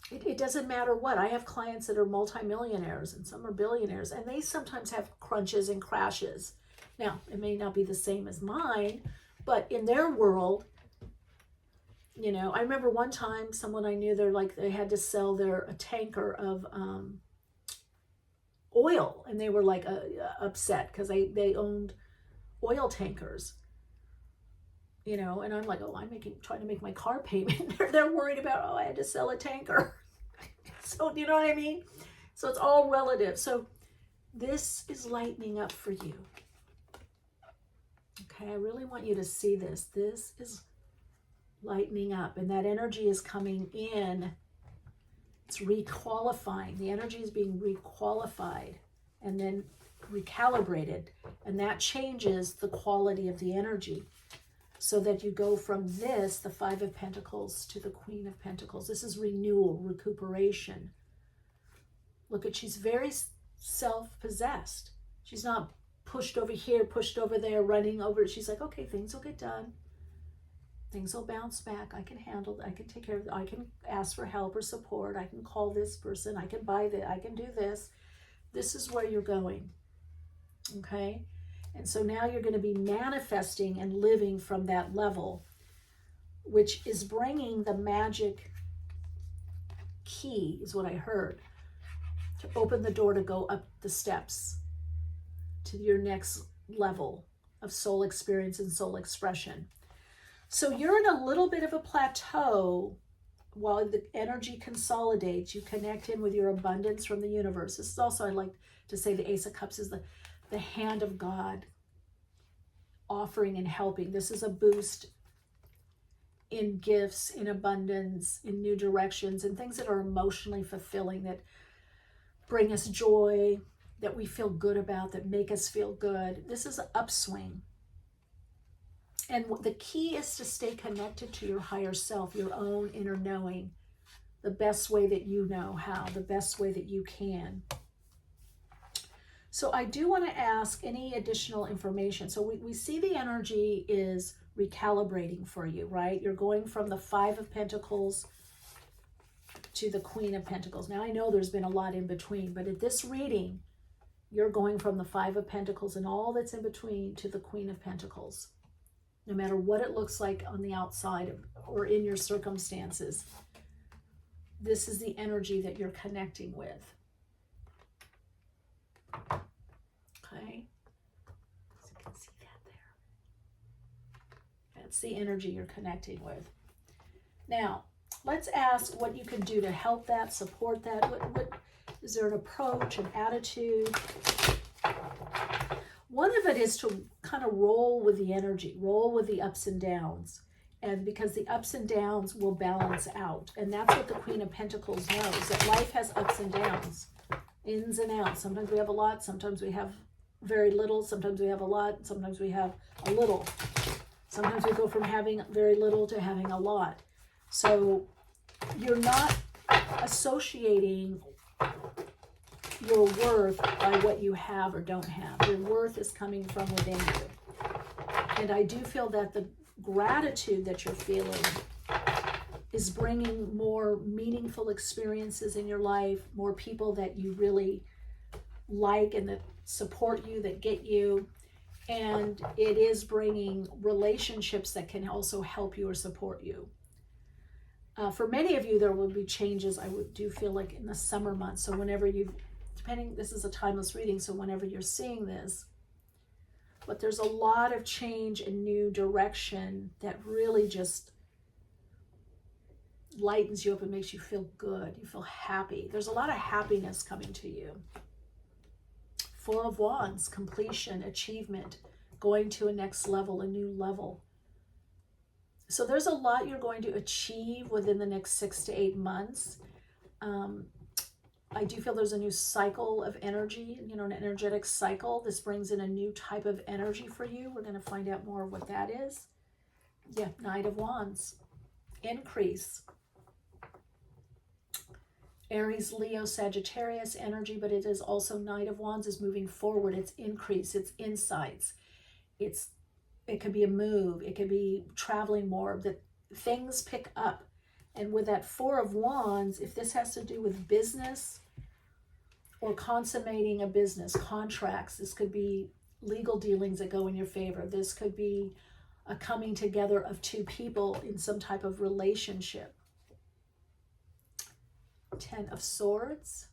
It doesn't matter what. I have clients that are multimillionaires and some are billionaires, and they sometimes have crunches and crashes. Now, it may not be the same as mine, but in their world, you know, I remember one time someone I knew, they had to sell a tanker of oil, and they were like upset because they owned oil tankers. You know, and I'm like, oh, trying to make my car payment. They're worried about, oh, I had to sell a tanker. So, you know what I mean? So it's all relative. So this is lightening up for you. Okay, I really want you to see this. This is lightening up, and that energy is coming in. It's requalifying. The energy is being requalified and then recalibrated, and that changes the quality of the energy. So that you go from this, the Five of Pentacles, to the Queen of Pentacles. This is renewal, recuperation. Look she's very self-possessed. She's not pushed over here, pushed over there, running over. She's like, okay, things will get done. Things will bounce back. I can handle it. I can take care of it. I can ask for help or support. I can call this person. I can buy this. I can do this. This is where you're going. Okay? And so now you're going to be manifesting and living from that level, which is bringing the magic key, is what I heard, to open the door to go up the steps to your next level of soul experience and soul expression. So you're in a little bit of a plateau while the energy consolidates. You connect in with your abundance from the universe. This is also, I like to say, the Ace of Cups is the hand of God offering and helping. This is a boost in gifts, in abundance, in new directions, and things that are emotionally fulfilling, that bring us joy, that we feel good about, that make us feel good. This is an upswing. And the key is to stay connected to your higher self, your own inner knowing, the best way that you know how, the best way that you can. So I do want to ask any additional information. So we see the energy is recalibrating for you, right? You're going from the Five of Pentacles to the Queen of Pentacles. Now I know there's been a lot in between, but at this reading, you're going from the Five of Pentacles and all that's in between to the Queen of Pentacles. No matter what it looks like on the outside or in your circumstances, this is the energy that you're connecting with. Okay, so you can see that there. That's the energy you're connecting with. Now, let's ask what you can do to help that, support that. What is there an approach, an attitude? One of it is to kind of roll with the energy, roll with the ups and downs. And because the ups and downs will balance out. And that's what the Queen of Pentacles knows, that life has ups and downs, ins and outs. Sometimes we have a lot, sometimes we have very little, sometimes we have a lot, sometimes we have a little. Sometimes we go from having very little to having a lot. So you're not associating your worth by what you have or don't have. Your worth is coming from within you. And I do feel that the gratitude that you're feeling is bringing more meaningful experiences in your life, more people that you really like and that support you, that get you. And it is bringing relationships that can also help you or support you. For many of you, there will be changes, I do feel like, in the summer months. So whenever this is a timeless reading, so whenever you're seeing this, but there's a lot of change and new direction that really just lightens you up and makes you feel good. You feel happy. There's a lot of happiness coming to you. Four of Wands, completion, achievement, going to a next level, a new level. So there's a lot you're going to achieve within the next 6 to 8 months. I do feel there's a new cycle of energy, an energetic cycle. This brings in a new type of energy for you. We're going to find out more of what that is. Yeah, Knight of Wands. Increase. Aries, Leo, Sagittarius energy, but it is also Knight of Wands is moving forward. It's increase, it's insights. It could be a move, it could be traveling more, that things pick up. And with that Four of Wands, if this has to do with business or consummating a business, contracts, this could be legal dealings that go in your favor. This could be a coming together of two people in some type of relationship. Ten of Swords.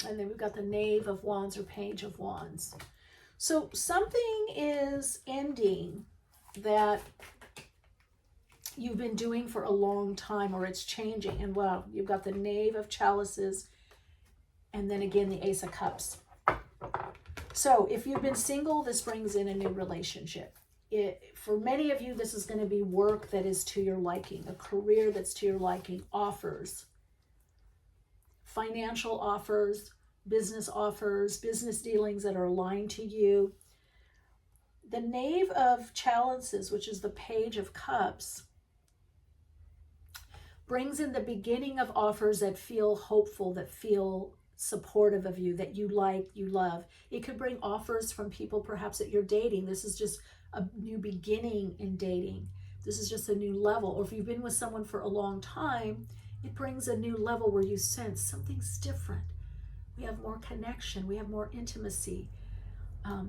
And then we've got the Knave of Wands or Page of Wands. So something is ending that you've been doing for a long time, or it's changing. And well, you've got the Knave of Chalices and then again the Ace of Cups. So if you've been single, this brings in a new relationship. For many of you, this is going to be work that is to your liking, a career that's to your liking, offers, financial offers, business dealings that are aligned to you. The Knave of Chalices, which is the Page of Cups, brings in the beginning of offers that feel hopeful, that feel supportive of you, that you like, you love. It could bring offers from people perhaps that you're dating. This is just a new beginning in dating. This is just a new level. Or if you've been with someone for a long time, it brings a new level where you sense something's different. We have more connection. We have more intimacy.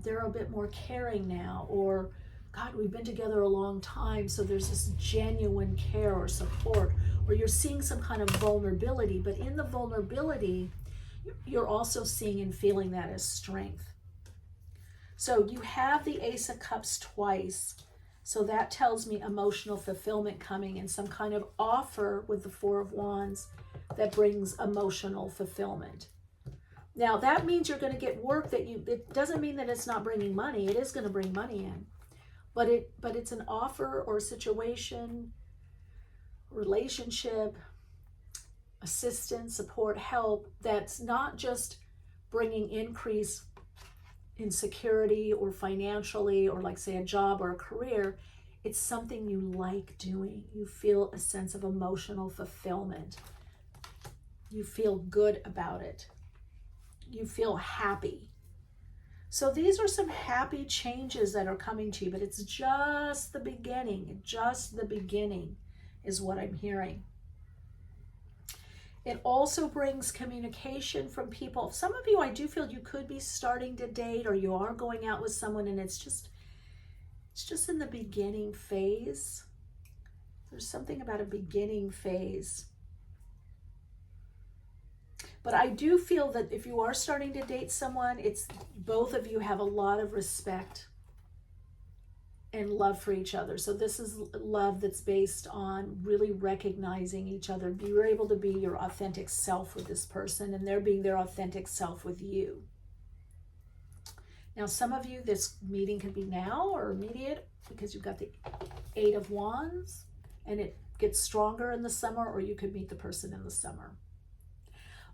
They're a bit more caring now. Or, God, we've been together a long time, so there's this genuine care or support. Or you're seeing some kind of vulnerability, but in the vulnerability, you're also seeing and feeling that as strength. So you have the Ace of Cups twice. So that tells me emotional fulfillment coming and some kind of offer with the Four of Wands that brings emotional fulfillment. Now that means you're going to get work that it doesn't mean that it's not bringing money. It is going to bring money in, but it's an offer or situation, relationship, assistance, support, help that's not just bringing increase in security or financially or like say a job or a career. It's something you like doing. You feel a sense of emotional fulfillment. You feel good about it. You feel happy. So these are some happy changes that are coming to you, but it's just the beginning. Just the beginning is what I'm hearing. It also brings communication from people. Some of you, I do feel you could be starting to date, or you are going out with someone and it's just in the beginning phase. There's something about a beginning phase. But I do feel that if you are starting to date someone, it's both of you have a lot of respect and love for each other. So this is love that's based on really recognizing each other. You're able to be your authentic self with this person, and they're being their authentic self with you. Now, some of you, this meeting could be now or immediate because you've got the Eight of Wands, and it gets stronger in the summer, or you could meet the person in the summer.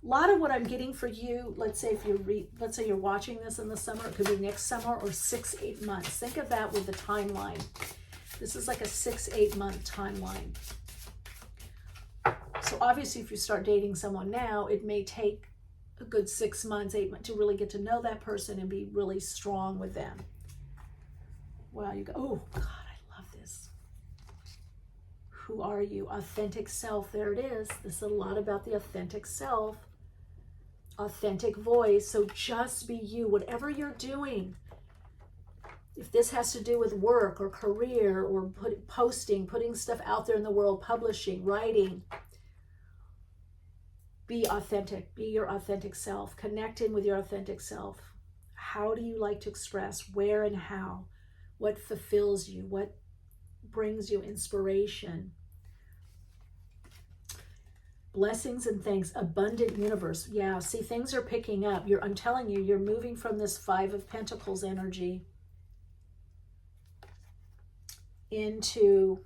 A lot of what I'm getting for you, let's say you're watching this in the summer, it could be next summer or 6-8 months. Think of that with the timeline. This is like a 6-8 month timeline. So obviously if you start dating someone now, it may take a good 6 months, 8 months to really get to know that person and be really strong with them. Wow, you go, oh God, I love this. Who are you? Authentic self. There it is. This is a lot about the authentic self. Authentic voice. So just be you, whatever you're doing. If this has to do with work or career or putting stuff out there in the world, publishing, writing, be authentic. Be your authentic self. Connect in with your authentic self. How do you like to express? Where and how? What fulfills you? What brings you inspiration? Blessings and thanks, abundant universe. Yeah, see, things are picking up. I'm telling you, you're moving from this Five of Pentacles energy into,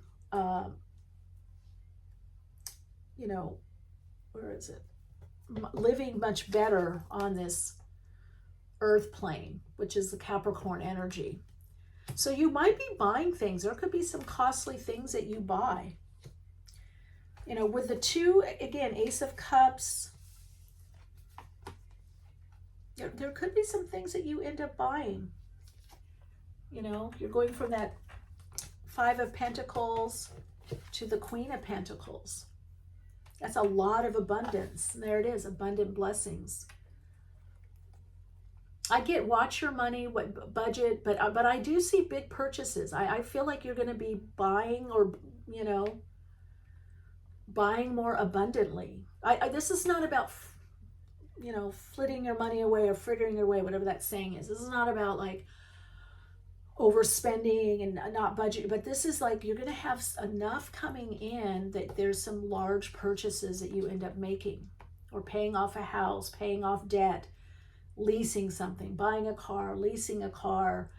you know, where is it? Living much better on this earth plane, which is the Capricorn energy. So you might be buying things. There could be some costly things that you buy. You know, with the two, again, Ace of Cups, there could be some things that you end up buying. You know, you're going from that Five of Pentacles to the Queen of Pentacles. That's a lot of abundance. And there it is, abundant blessings. I get watch your money, what budget, but I do see big purchases. I feel like you're going to be buying, or, you know, buying more abundantly. This is not about, you know, flitting your money away or frittering your away, whatever that saying is. This is not about like overspending and not budgeting, but this is like you're going to have enough coming in that there's some large purchases that you end up making, or paying off a house, paying off debt, leasing something, buying a car, leasing a car,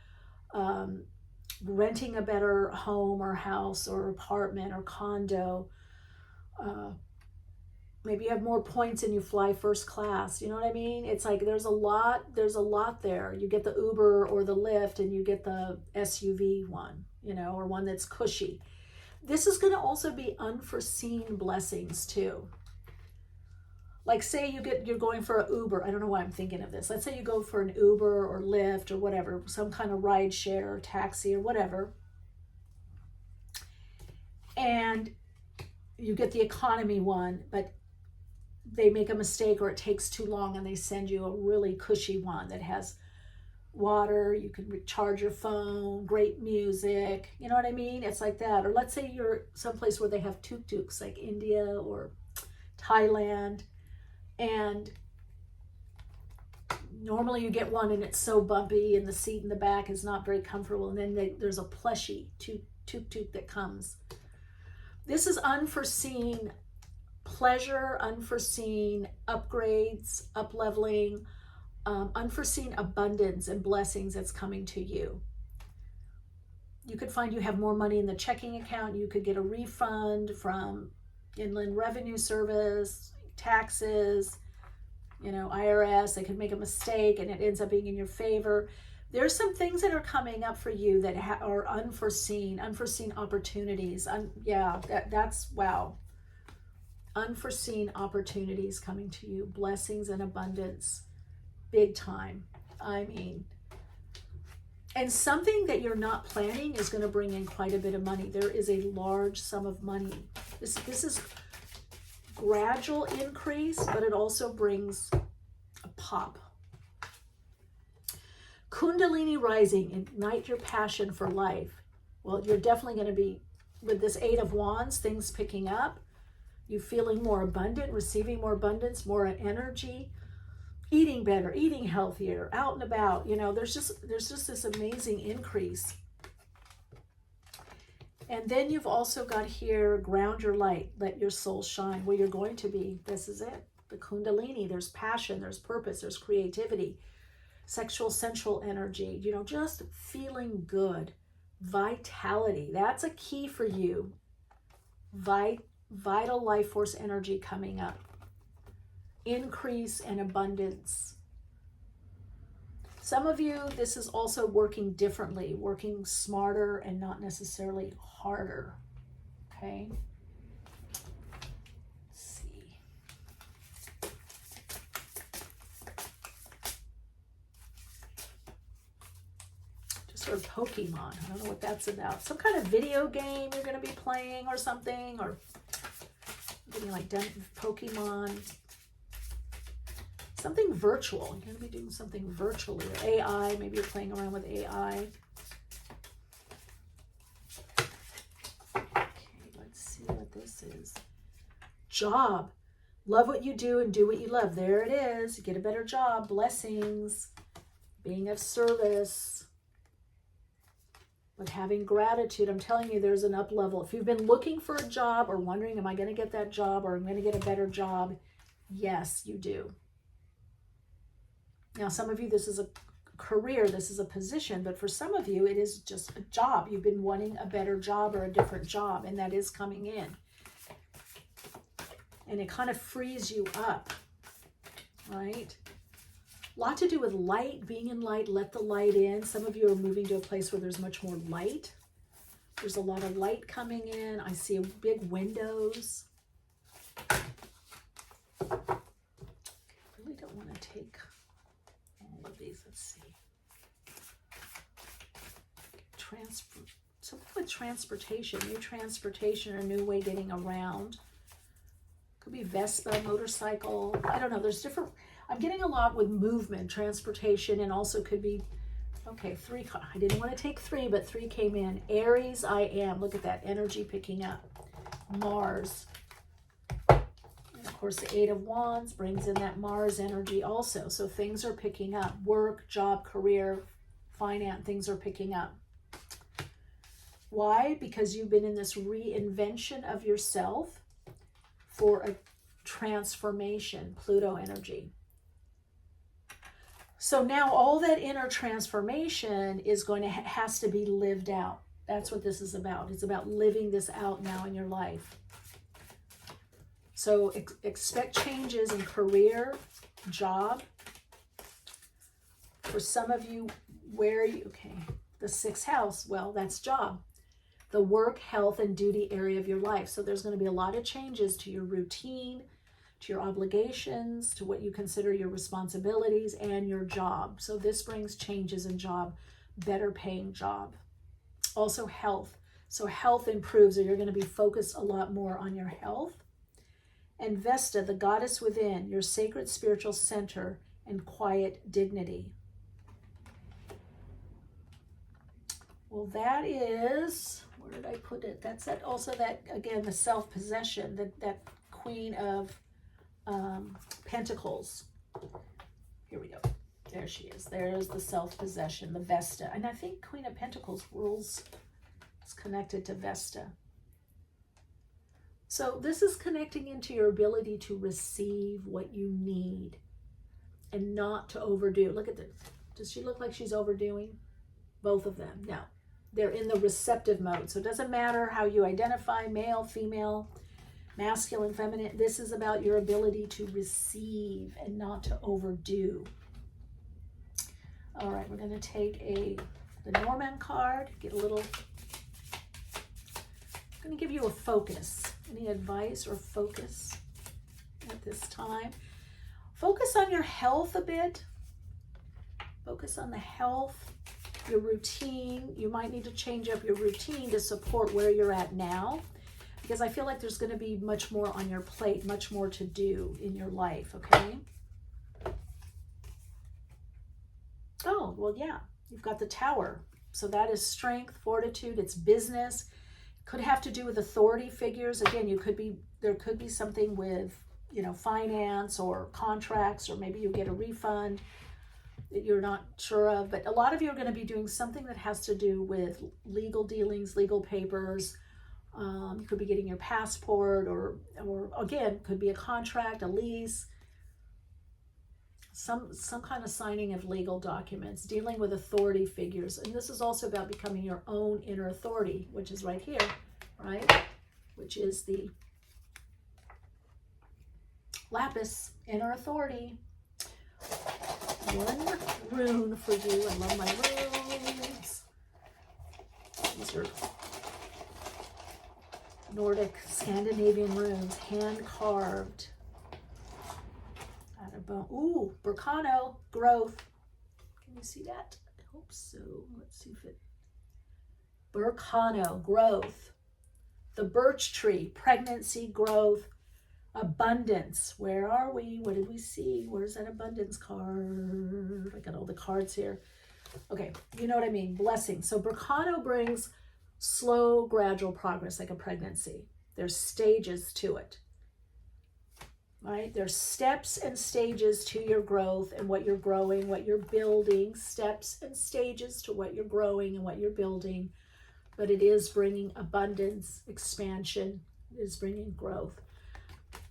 renting a better home or house or apartment or condo. Maybe you have more points and you fly first class. You know what I mean? It's like there's a lot there. You get the Uber or the Lyft, and you get the SUV one, you know, or one that's cushy. This is going to also be unforeseen blessings too. Like say you're going for an Uber. I don't know why I'm thinking of this. Let's say you go for an Uber or Lyft or whatever, some kind of ride share or taxi or whatever. And you get the economy one, but they make a mistake or it takes too long and they send you a really cushy one that has water, you can recharge your phone, great music, you know what I mean? It's like that. Or let's say you're someplace where they have tuk-tuks, like India or Thailand, and normally you get one and it's so bumpy and the seat in the back is not very comfortable, and then there's a plushie tuk-tuk that comes. This is unforeseen pleasure, unforeseen upgrades, up-leveling, unforeseen abundance and blessings that's coming to you. You could find you have more money in the checking account. You could get a refund from Inland Revenue Service, taxes, you know, IRS. They could make a mistake and it ends up being in your favor. There's some things that are coming up for you that are unforeseen opportunities. That's wow. Unforeseen opportunities coming to you, blessings and abundance, big time. I mean, and something that you're not planning is going to bring in quite a bit of money. There is a large sum of money. This is gradual increase, but it also brings a pop. Kundalini rising, ignite your passion for life. Well, you're definitely going to be, with this Eight of Wands, things picking up. You feeling more abundant, receiving more abundance, more energy, eating better, eating healthier, out and about. You know, there's just this amazing increase. And then you've also got here, ground your light, let your soul shine. Well, you're going to be, this is it. The Kundalini, there's passion, there's purpose, there's creativity, sexual, sensual energy, you know, just feeling good. Vitality, that's a key for you. Vital life force energy coming up. Increase and abundance. Some of you, this is also working differently, working smarter and not necessarily harder. Okay? Let's see. Just sort of Pokemon. I don't know what that's about. Some kind of video game you're going to be playing or something, or getting like Pokemon. Something virtual. You're going to be doing something virtually. Or AI. Maybe you're playing around with AI. Okay, let's see what this is. Job. Love what you do and do what you love. There it is. Get a better job. Blessings. Being of service. But having gratitude, I'm telling you, there's an up level. If you've been looking for a job or wondering, am I going to get that job or I'm going to get a better job? Yes, you do. Now, some of you, this is a career, this is a position, but for some of you, it is just a job. You've been wanting a better job or a different job, and that is coming in. And it kind of frees you up, right? A lot to do with light, being in light, let the light in. Some of you are moving to a place where there's much more light. There's a lot of light coming in. I see big windows. Really don't want to take all of these. Let's see. Something with transportation, new transportation, or new way getting around. Could be Vespa, motorcycle. I don't know. There's different. I'm getting a lot with movement, transportation, and also could be, okay, 3. I didn't want to take 3, but 3 came in. Aries, I am. Look at that energy picking up. Mars. And of course, the 8 of Wands brings in that Mars energy also. So things are picking up. Work, job, career, finance, things are picking up. Why? Because you've been in this reinvention of yourself for a transformation, Pluto energy. So now all that inner transformation is going to has to be lived out. That's what this is about. It's about living this out now in your life. So expect changes in career, job. For some of you, the 6th house, well, that's job. The work, health, and duty area of your life. So there's going to be a lot of changes to your routine, to your obligations, to what you consider your responsibilities, and your job. So this brings changes in job, better paying job. Also health. So health improves, or you're going to be focused a lot more on your health. And Vesta, the goddess within, your sacred spiritual center and quiet dignity. Well, that is, where did I put it? That's that. Also that, again, the self-possession, that Queen of Pentacles. Here we go. There she is. There's the self-possession, the Vesta. And I think Queen of Pentacles rules is connected to Vesta. So this is connecting into your ability to receive what you need and not to overdo. Look at this. Does she look like she's overdoing? Both of them. No. They're in the receptive mode. So it doesn't matter how you identify, male, female, masculine, feminine. This is about your ability to receive and not to overdo. All right, we're going to take the Norman card, get a little, I'm going to give you a focus. Any advice or focus at this time? Focus on your health a bit. Focus on the health, your routine. You might need to change up your routine to support where you're at now, because I feel like there's going to be much more on your plate, much more to do in your life, okay? Oh, well, yeah, you've got the Tower. So that is strength, fortitude, it's business. Could have to do with authority figures. Again, there could be something with, finance or contracts, or maybe you get a refund that you're not sure of. But a lot of you are going to be doing something that has to do with legal dealings, legal papers. You could be getting your passport, or again, could be a contract, a lease, some kind of signing of legal documents, dealing with authority figures. And this is also about becoming your own inner authority, which is right here, right? Which is the lapis, inner authority. One rune for you. I love my runes. These are Nordic, Scandinavian runes, hand carved. Out of bone. Ooh, Burkano, growth. Can you see that? I hope so. Let's see if it. Burkano, growth. The birch tree, pregnancy, growth, abundance. Where are we? What did we see? Where's that abundance card? I got all the cards here. Okay, you know what I mean. Blessing. So Burkano brings slow, gradual progress, like a pregnancy. There's stages to it. Right? There's steps and stages to your growth and what you're growing, what you're building, steps and stages to what you're growing and what you're building. but it is bringing abundance, expansion, it is bringing growth.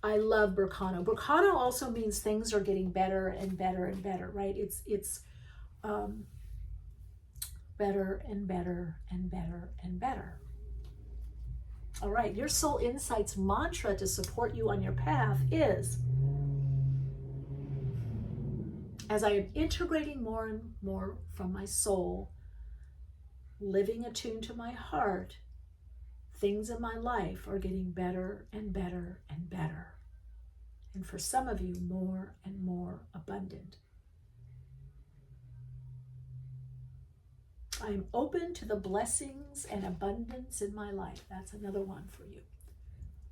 I love Burkano. Burkano also means things are getting better and better and better, right? It's better and better and better and better. All right, your Soul Insights mantra to support you on your path is, as I am integrating more and more from my soul, living attuned to my heart, things in my life are getting better and better and better. And for some of you, more and more abundant. I am open to the blessings and abundance in my life. That's another one for you.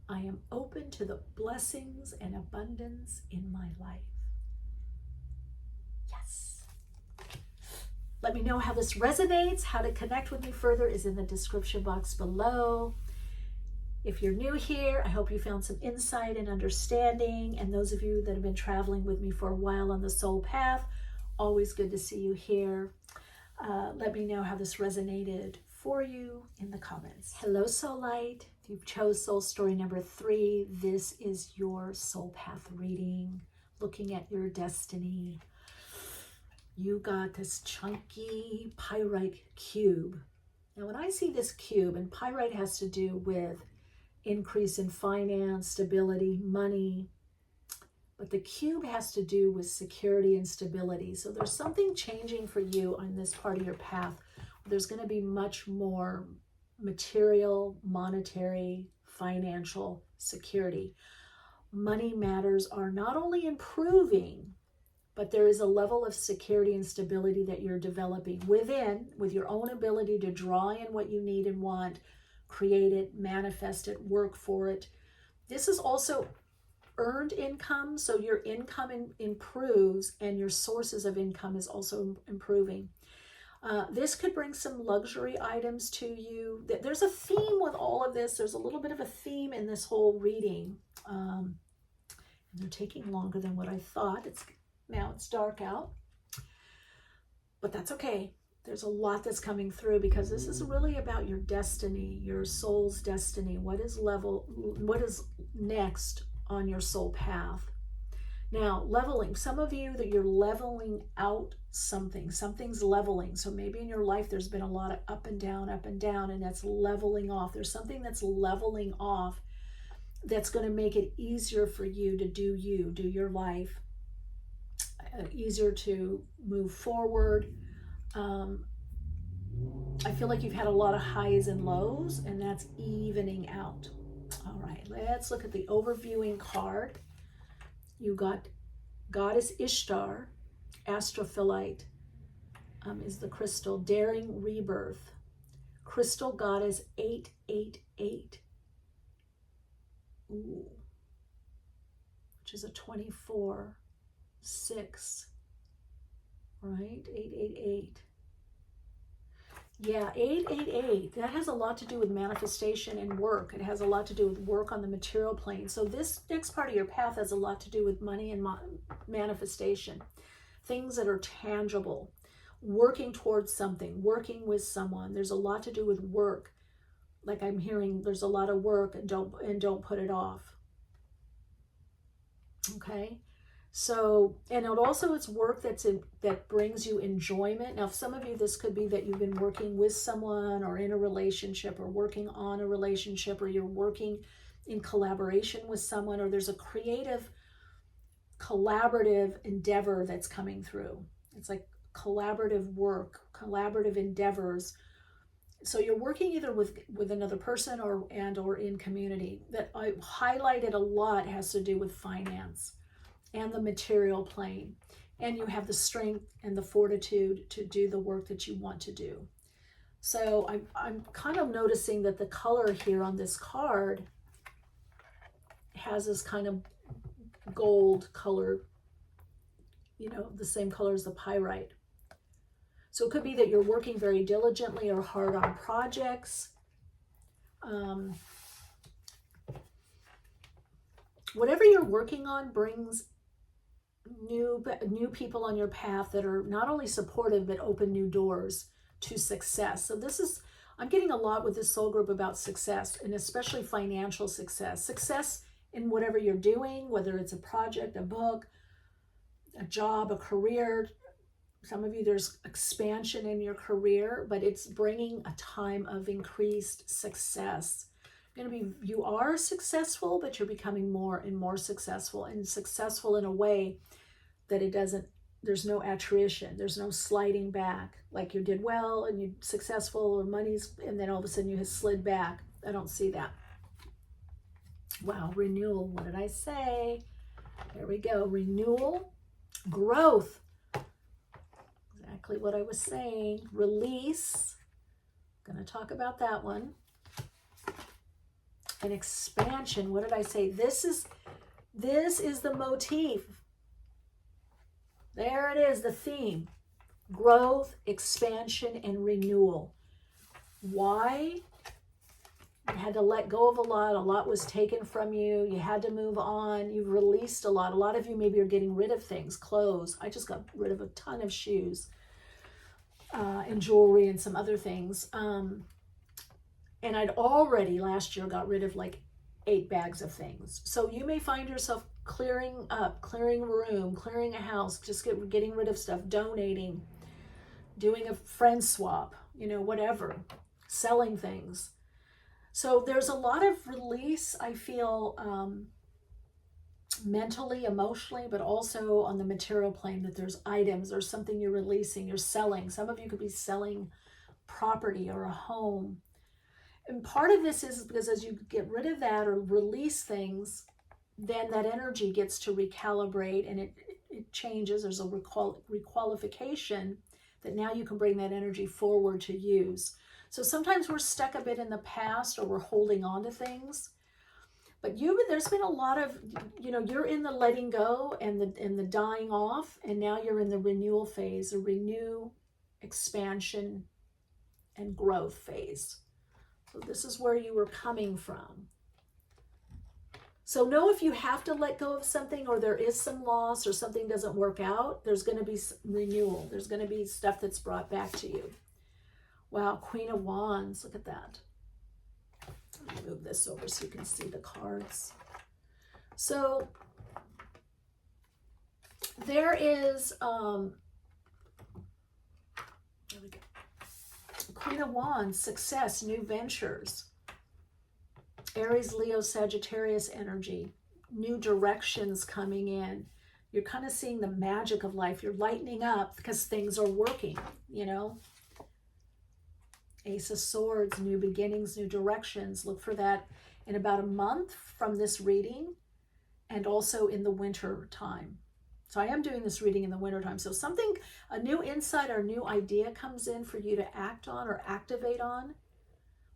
I am open to the blessings and abundance in my life. Yes. Let me know how this resonates. How to connect with me further is in the description box below. If you're new here, I hope you found some insight and understanding. And those of you that have been traveling with me for a while on the soul path, always good to see you here. Let me know how this resonated for you in the comments. Hello, Soul Light. If you chose Soul Story number 3, this is your soul path reading, looking at your destiny. You got this chunky pyrite cube. Now, when I see this cube, and pyrite has to do with increase in finance, stability, money, but the cube has to do with security and stability. So there's something changing for you on this part of your path. There's going to be much more material, monetary, financial security. Money matters are not only improving, but there is a level of security and stability that you're developing within, with your own ability to draw in what you need and want, create it, manifest it, work for it. This is also earned income, so your income improves and your sources of income is also improving. This could bring some luxury items to you. There's a theme with all of this. There's a little bit of a theme in this whole reading. And they're taking longer than what I thought. Now it's dark out, but that's okay. There's a lot that's coming through because this is really about your destiny, your soul's destiny. What is next on your soul path? Now, leveling. Some of you that you're leveling out something's leveling. So maybe in your life there's been a lot of up and down, and that's leveling off. There's something that's leveling off that's going to make it easier for you to do your life, easier to move forward. I feel like you've had a lot of highs and lows, and that's evening out. All right, let's look at the overviewing card. You got Goddess Ishtar, Astrophyllite is the crystal, Daring Rebirth, Crystal Goddess 888, which is a 24, 6, right? 888. Yeah, 888, that has a lot to do with manifestation and work. It has a lot to do with work on the material plane. So this next part of your path has a lot to do with money and manifestation. Things that are tangible, working towards something, working with someone. There's a lot to do with work. Like I'm hearing, there's a lot of work, and don't put it off. Okay? So, and it's work that brings you enjoyment. Now, for some of you, this could be that you've been working with someone or in a relationship or working on a relationship, or you're working in collaboration with someone, or there's a creative, collaborative endeavor that's coming through. It's like collaborative work, collaborative endeavors. So you're working either with another person or in community. That I highlighted a lot has to do with finance and the material plane, and you have the strength and the fortitude to do the work that you want to do. So I'm kind of noticing that the color here on this card has this kind of gold color, the same color as the pyrite. So it could be that you're working very diligently or hard on projects. Whatever you're working on brings new people on your path that are not only supportive but open new doors to success. So I'm getting a lot with this soul group about success, and especially financial success. Success in whatever you're doing, whether it's a project, a book, a job, a career. Some of you, there's expansion in your career, but it's bringing a time of increased success. You are successful, but you're becoming more and more successful, and successful in a way that there's no attrition, there's no sliding back, like you did well and you're successful or money's, and then all of a sudden you have slid back. I don't see that. Wow, renewal, what did I say? There we go, renewal, growth. Exactly what I was saying. Release, going to talk about that one. And expansion, what did I say? This is the motif. There it is, the theme. Growth, expansion, and renewal. Why? You had to let go of a lot was taken from you, you had to move on, you've released a lot of you maybe are getting rid of things, clothes. I just got rid of a ton of shoes and jewelry and some other things. And I'd already last year got rid of like 8 bags of things. So you may find yourself clearing up, clearing a room, clearing a house, just getting rid of stuff, donating, doing a friend swap, whatever, selling things. So there's a lot of release, I feel, mentally, emotionally, but also on the material plane, that there's items or something you're releasing, you're selling. Some of you could be selling property or a home. And part of this is because as you get rid of that or release things, then that energy gets to recalibrate and it changes. There's a requalification that now you can bring that energy forward to use. So sometimes we're stuck a bit in the past or we're holding on to things. But there's been a lot of, you're in the letting go and the dying off, and now you're in the renewal phase, a renew, expansion, and growth phase. So this is where you were coming from. So know if you have to let go of something or there is some loss or something doesn't work out, there's going to be renewal. There's going to be stuff that's brought back to you. Wow, Queen of Wands, look at that. Let me move this over so you can see the cards. So there is, there we go. Queen of Wands, success, new ventures. Aries, Leo, Sagittarius energy, new directions coming in. You're kind of seeing the magic of life. You're lightening up because things are working, Ace of Swords, new beginnings, new directions. Look for that in about a month from this reading, and also in the winter time. So I am doing this reading in the winter time. So a new insight or new idea comes in for you to act on or activate on,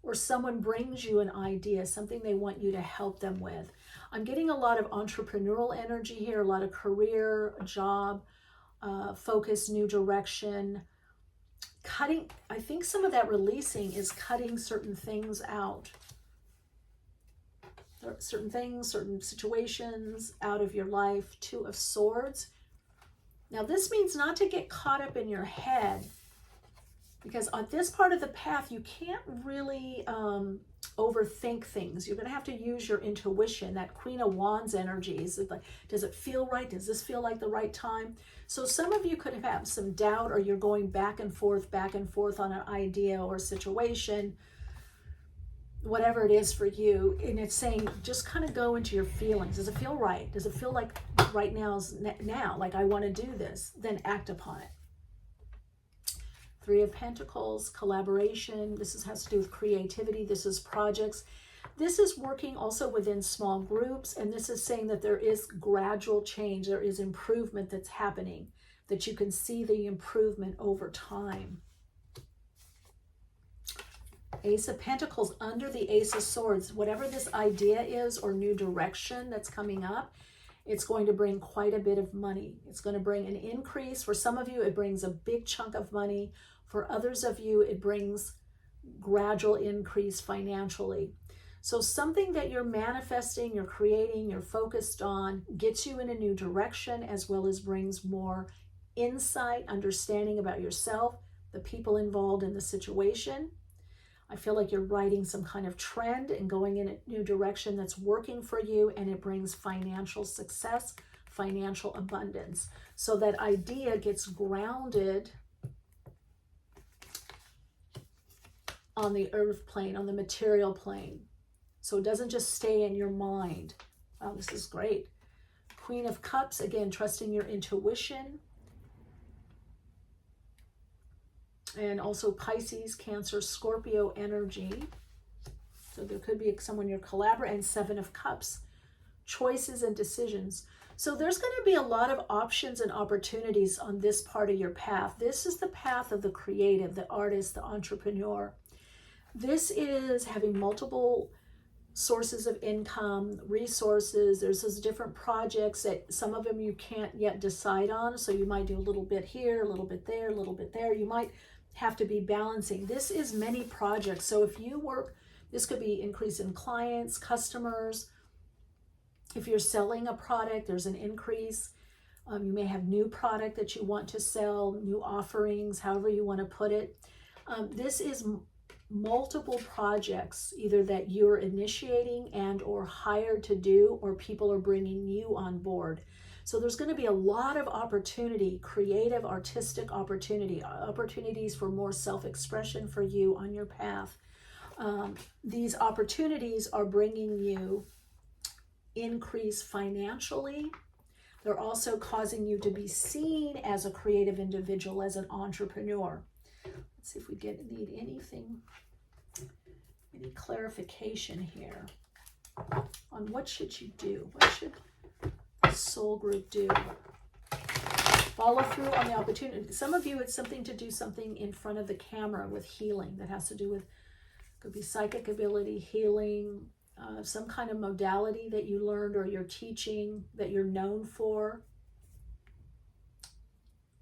or someone brings you an idea, something they want you to help them with. I'm getting a lot of entrepreneurial energy here, a lot of career, job, focus, new direction, cutting. I think some of that releasing is cutting certain things out. Certain things, certain situations out of your life. 2 of Swords. Now this means not to get caught up in your head, because on this part of the path, you can't really overthink things. You're going to have to use your intuition. That Queen of Wands energy is like, does it feel right? Does this feel like the right time? So some of you could have some doubt, or you're going back and forth on an idea or situation, whatever it is for you. And it's saying, just kind of go into your feelings. Does it feel right? Does it feel like right now is now, like I want to do this? Then act upon it. 3 of Pentacles, collaboration. This has to do with creativity. This is projects. This is working also within small groups. And this is saying that there is gradual change. There is improvement that's happening, that you can see the improvement over time. Ace of Pentacles under the Ace of Swords. Whatever this idea is or new direction that's coming up, it's going to bring quite a bit of money. It's going to bring an increase. For some of you, it brings a big chunk of money. For others of you, it brings gradual increase financially. So something that you're manifesting, you're creating, you're focused on, gets you in a new direction, as well as brings more insight, understanding about yourself, the people involved in the situation. I feel like you're writing some kind of trend and going in a new direction that's working for you, and it brings financial success, financial abundance. So that idea gets grounded on the earth plane, on the material plane. So it doesn't just stay in your mind. Wow, this is great. Queen of Cups, again, trusting your intuition. And also Pisces, Cancer, Scorpio energy. So there could be someone you're collaborating. And Seven of Cups, choices and decisions. So there's going to be a lot of options and opportunities on this part of your path. This is the path of the creative, the artist, the entrepreneur. This is having multiple sources of income, resources. There's those different projects that some of them you can't yet decide on. So you might do a little bit here, a little bit there, a little bit there. You might have to be balancing. This is many projects. So if you work, this could be increase in clients, customers. If you're selling a product, there's an increase. You may have new product that you want to sell, new offerings, however you want to put it. This is multiple projects, either that you're initiating and or hired to do, or people are bringing you on board. So there's going to be a lot of opportunity, creative, artistic opportunity, opportunities for more self-expression for you on your path. These opportunities are bringing you increase financially. They're also causing you to be seen as a creative individual, as an entrepreneur. Let's see if we need anything, any clarification here on what should you do? What should the soul group do? Follow through on the opportunity. Some of you, it's something to do something in front of the camera with healing that has to do with, could be psychic ability, healing, some kind of modality that you learned or you're teaching that you're known for.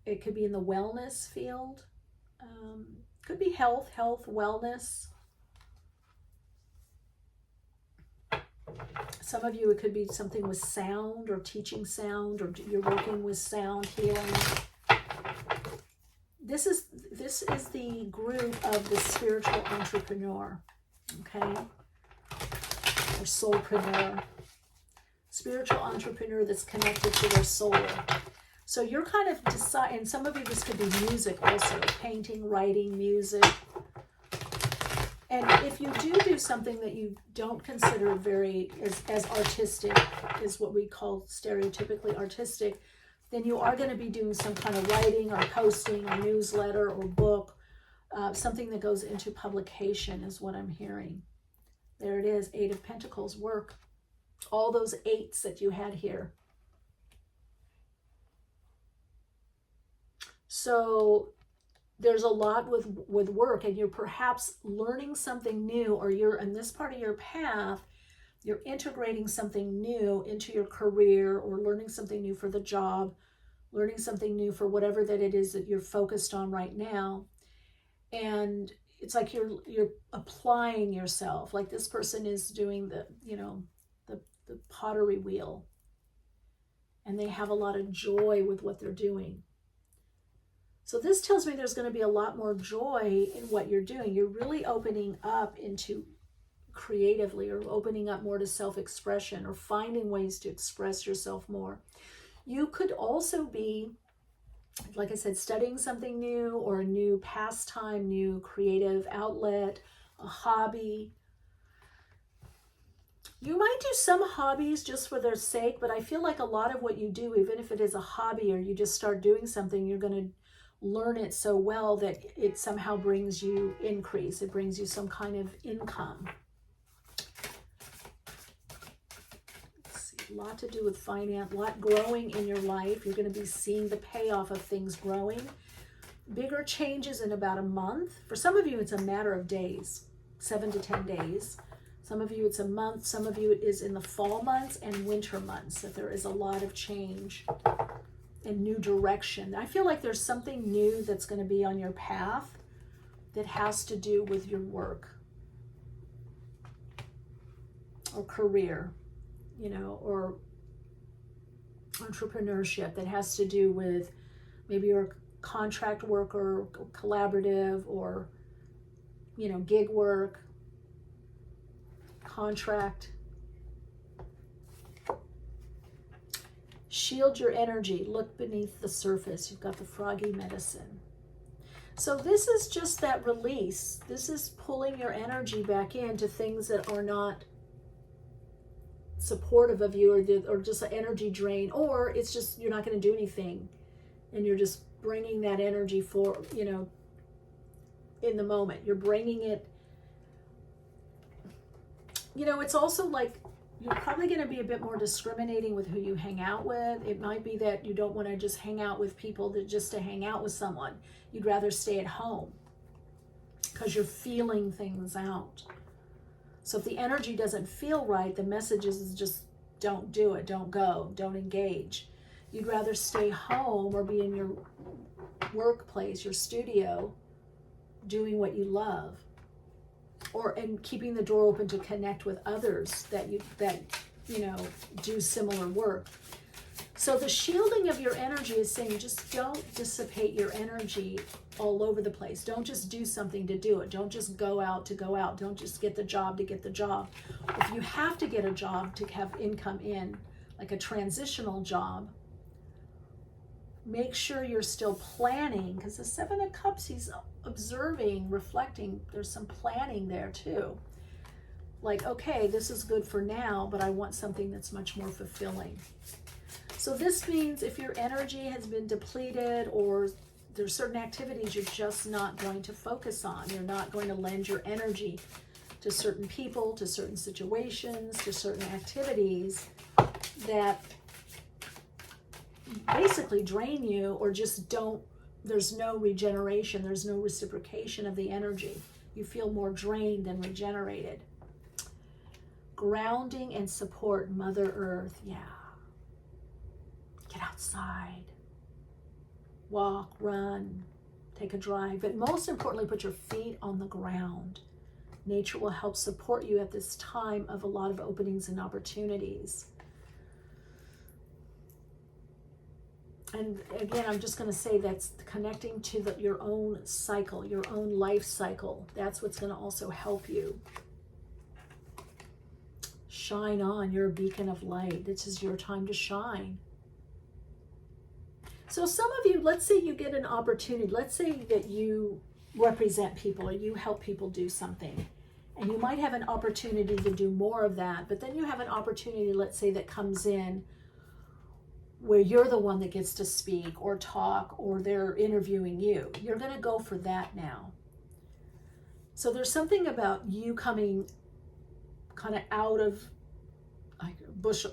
It could be in the wellness field. Could be health, wellness. Some of you, it could be something with sound or teaching sound, or you're working with sound healing. This is the group of the spiritual entrepreneur, okay? Or soulpreneur. Spiritual entrepreneur that's connected to their soul. So you're kind of deciding, some of you, this could be music also, painting, writing, music. And if you do something that you don't consider very as artistic, is what we call stereotypically artistic, then you are going to be doing some kind of writing or posting or newsletter or book, something that goes into publication is what I'm hearing. There it is, Eight of Pentacles, work. All those eights that you had here. So there's a lot with work, and you're perhaps learning something new, or you're in this part of your path, you're integrating something new into your career, or learning something new for the job, learning something new for whatever that it is that you're focused on right now. And it's like you're applying yourself, like this person is doing the pottery wheel, and they have a lot of joy with what they're doing. So this tells me there's going to be a lot more joy in what you're doing. You're really opening up into creatively, or opening up more to self-expression, or finding ways to express yourself more. You could also be, like I said, studying something new, or a new pastime, new creative outlet, a hobby. You might do some hobbies just for their sake, but I feel like a lot of what you do, even if it is a hobby or you just start doing something, you're going to learn it so well that it somehow brings you increase. It brings you some kind of income. Let's see, a lot to do with finance, a lot growing in your life. You're going to be seeing the payoff of things growing. Bigger changes in about a month. For some of you, it's a matter of days, 7 to 10 days. Some of you, it's a month. Some of you, it is in the fall months and winter months that there is a lot of change and new direction. I feel like there's something new that's going to be on your path that has to do with your work or career, or entrepreneurship, that has to do with maybe you're a contract worker, collaborative, or gig work, contract. Shield your energy. Look beneath the surface. You've got the froggy medicine. So this is just that release. This is pulling your energy back into things that are not supportive of you, or just an energy drain, or it's just you're not going to do anything and you're just bringing that energy for, in the moment. You're bringing it, it's also like you're probably going to be a bit more discriminating with who you hang out with. It might be that you don't want to just hang out with people just to hang out with someone. You'd rather stay at home because you're feeling things out. So if the energy doesn't feel right, the message is just don't do it, don't go, don't engage. You'd rather stay home or be in your workplace, your studio, doing what you love, and keeping the door open to connect with others that do similar work. So the shielding of your energy is saying just don't dissipate your energy all over the place. Don't just do something to do it. Don't just go out to go out. Don't just get the job to get the job. If you have to get a job to have income in, like a transitional job, make sure you're still planning, because the Seven of Cups, he's observing, reflecting. There's some planning there too. Like, okay, this is good for now, but I want something that's much more fulfilling. So this means if your energy has been depleted, or there's certain activities you're just not going to focus on, you're not going to lend your energy to certain people, to certain situations, to certain activities that basically drain you, or just there's no regeneration, there's no reciprocation of the energy. You feel more drained than regenerated. Grounding and support Mother Earth, yeah. Get outside. Walk, run, take a drive, but most importantly, put your feet on the ground. Nature will help support you at this time of a lot of openings and opportunities. And again, I'm just going to say that's connecting to your own cycle, your own life cycle. That's what's going to also help you. Shine on. You're a beacon of light. This is your time to shine. So some of you, let's say you get an opportunity. Let's say that you represent people, or you help people do something. And you might have an opportunity to do more of that. But then you have an opportunity, let's say, that comes in where you're the one that gets to speak or talk, or they're interviewing you. You're going to go for that now. So there's something about you coming kind of out of like a bush.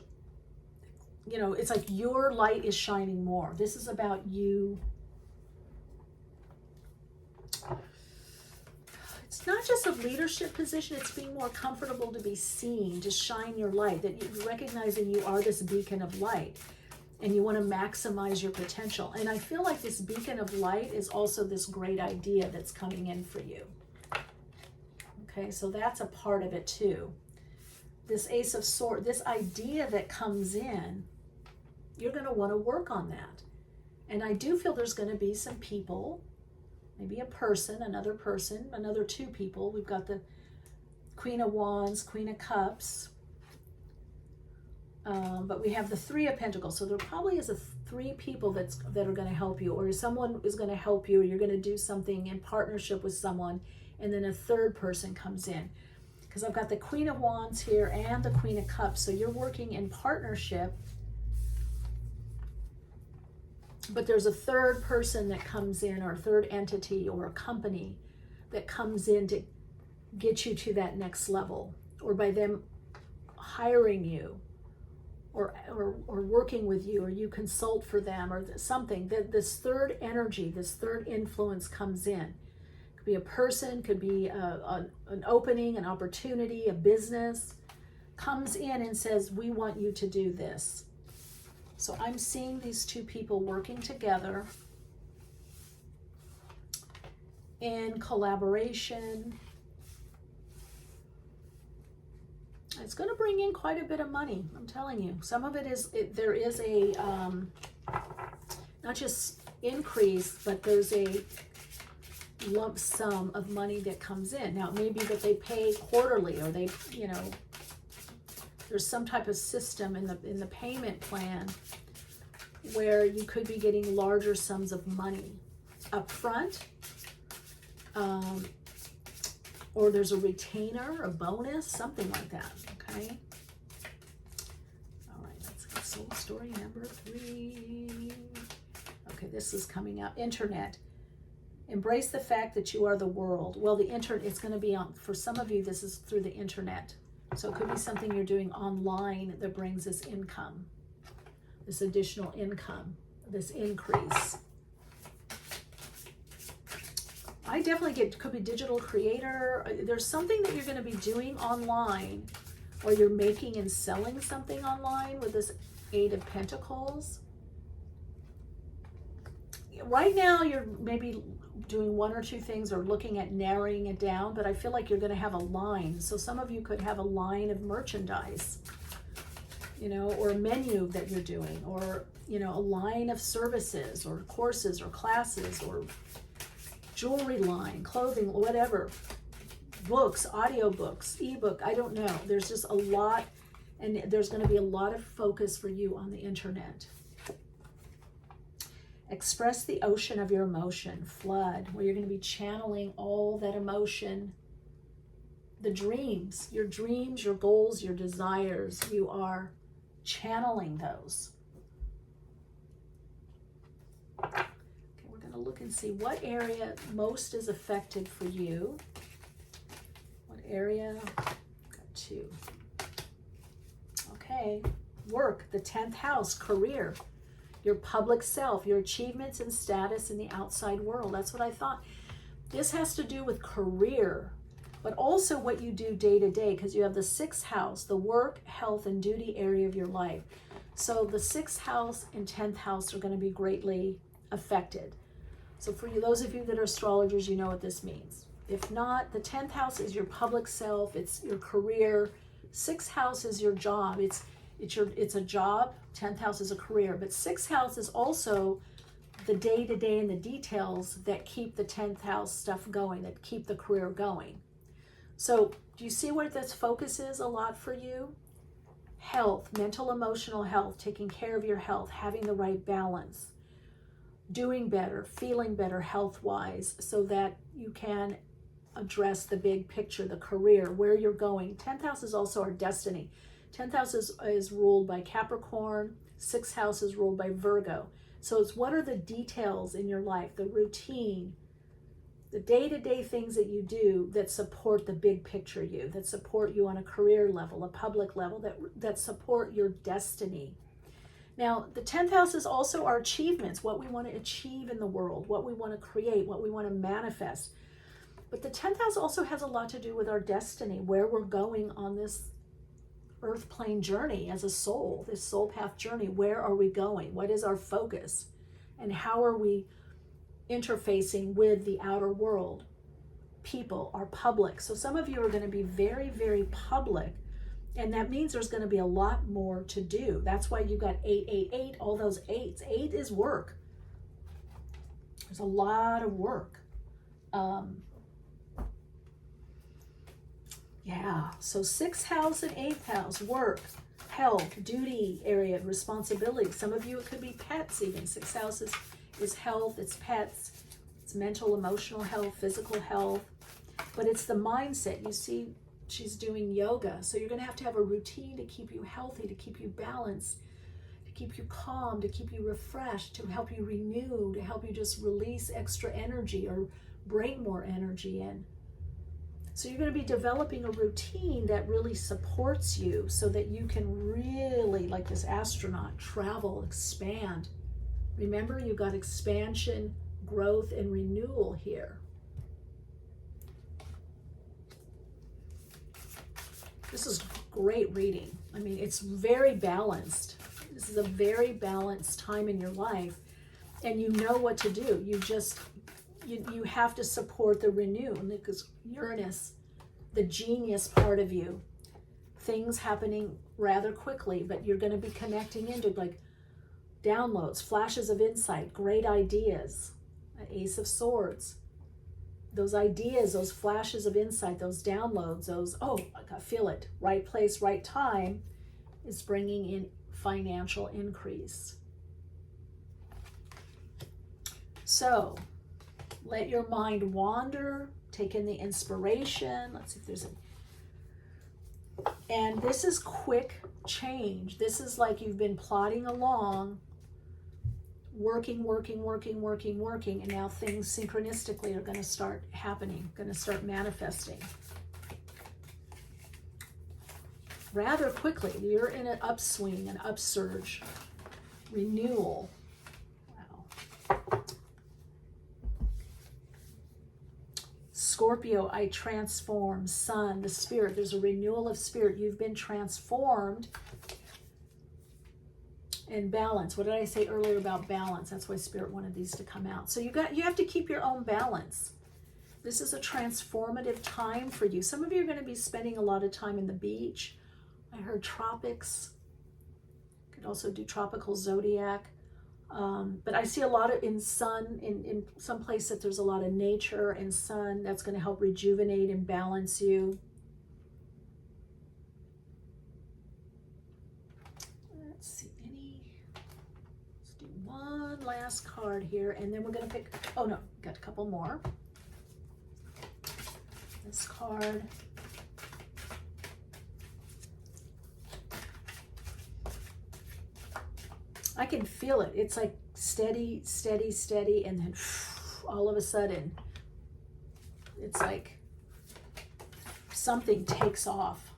It's like your light is shining more. This is about you. It's not just a leadership position, it's being more comfortable to be seen, to shine your light, that you're recognizing you are this beacon of light. And you want to maximize your potential. And I feel like this beacon of light is also this great idea that's coming in for you. Okay, so that's a part of it too. This Ace of Swords, this idea that comes in, you're going to want to work on that. And I do feel there's going to be some people, maybe a person, another two people. We've got the Queen of Wands, Queen of Cups. But we have the Three of Pentacles. So there probably is three people that are going to help you, or someone is going to help you, or you're going to do something in partnership with someone, and then a third person comes in. Because I've got the Queen of Wands here and the Queen of Cups. So you're working in partnership, but there's a third person that comes in, or a third entity or a company that comes in to get you to that next level, or by them hiring you, or working with you, or you consult for them, or something. This third energy, this third influence comes in. Could be a person, could be an opening, an opportunity, a business, comes in and says, we want you to do this. So I'm seeing these two people working together in collaboration. It's going to bring in quite a bit of money, I'm telling you. Some of it is, there is a, not just increase, but there's a lump sum of money that comes in. Now, it may be that they pay quarterly, or they, there's some type of system in the payment plan where you could be getting larger sums of money up front, or there's a retainer, a bonus, something like that, okay? All right, let's get soul story number 3. Okay, this is coming out. Internet. Embrace the fact that you are the world. Well, the internet, it's going to be on, for some of you, this is through the internet. So it could be something you're doing online that brings this income, this additional income, this increase. I definitely get, could be digital creator. There's something that you're going to be doing online, or you're making and selling something online with this 8 of Pentacles. Right now, you're maybe doing 1 or 2 things, or looking at narrowing it down, but I feel like you're going to have a line. So some of you could have a line of merchandise, or a menu that you're doing, or, a line of services or courses or classes or jewelry line, clothing, whatever, books, audiobooks, ebook, I don't know. There's just a lot, and there's going to be a lot of focus for you on the internet. Express the ocean of your emotion, flood, where you're going to be channeling all that emotion, the dreams, your goals, your desires. You are channeling those. Okay, we're going to look and see what area most is affected for you. What area? Got 2. Okay, work, the 10th house, career. Your public self, your achievements and status in the outside world. That's what I thought. This has to do with career, but also what you do day to day, because you have the 6th house, the work, health, and duty area of your life. So the 6th house and 10th house are going to be greatly affected. So for you, those of you that are astrologers, you know what this means. If not, the 10th house is your public self, it's your career. 6th house is your job. It's a job. 10th house is a career, but 6th house is also the day-to-day and the details that keep the 10th house stuff going, that keep the career going. So do you see where this focus is a lot for you? Health, mental, emotional health, taking care of your health, having the right balance, doing better, feeling better health-wise, so that you can address the big picture, the career, where you're going. 10th house is also our destiny. 10th house is ruled by Capricorn. 6th house is ruled by Virgo. So it's what are the details in your life, the routine, the day-to-day things that you do that support the big picture you, that support you on a career level, a public level, that support your destiny. Now, the 10th house is also our achievements, what we want to achieve in the world, what we want to create, what we want to manifest. But the 10th house also has a lot to do with our destiny, where we're going on this earth plane journey as a soul, this soul path journey. Where are we going? What is our focus? And how are we interfacing with the outer world? People are public. So some of you are going to be very, very public. And that means there's going to be a lot more to do. That's why you've got 888, all those 8s. 8 is work. There's a lot of work. Yeah, so 6th house and 8th house, work, health, duty area, responsibility. Some of you, it could be pets even. 6th house is health, it's pets, it's mental, emotional health, physical health. But it's the mindset. You see, she's doing yoga. So you're going to have a routine to keep you healthy, to keep you balanced, to keep you calm, to keep you refreshed, to help you renew, to help you just release extra energy or bring more energy in. So you're going to be developing a routine that really supports you so that you can really, like this astronaut, travel, expand. Remember, you've got expansion, growth, and renewal here. This is great reading. I mean, it's very balanced. This is a very balanced time in your life, and you know what to do. You have to support the renew, because Uranus, the genius part of you, things happening rather quickly, but you're going to be connecting into like downloads, flashes of insight, great ideas, Ace of Swords. those ideas, those flashes of insight, those downloads, those, oh, I feel it, right place, right time, is bringing in financial increase. So let your mind wander, take in the inspiration. Let's see if there's and this is quick change. This is like you've been plodding along, working, and now things synchronistically are going to start happening, going to start manifesting. Rather quickly, you're in an upswing, an upsurge, renewal. Wow. Scorpio, I transform. Sun, the spirit, there's a renewal of spirit. You've been transformed. And balance. What did I say earlier about balance? That's why Spirit wanted these to come out. So you have to keep your own balance. This is a transformative time for you. Some of you are going to be spending a lot of time in the beach. I heard tropics. Could also do tropical zodiac. But I see a lot of in sun, in some place that there's a lot of nature and sun. That's going to help rejuvenate and balance you. Let's see. Let's do one last card here, and then we're going to pick, oh no, got a couple more. This card. I can feel it. It's like steady, steady, steady, and then all of a sudden, it's like something takes off.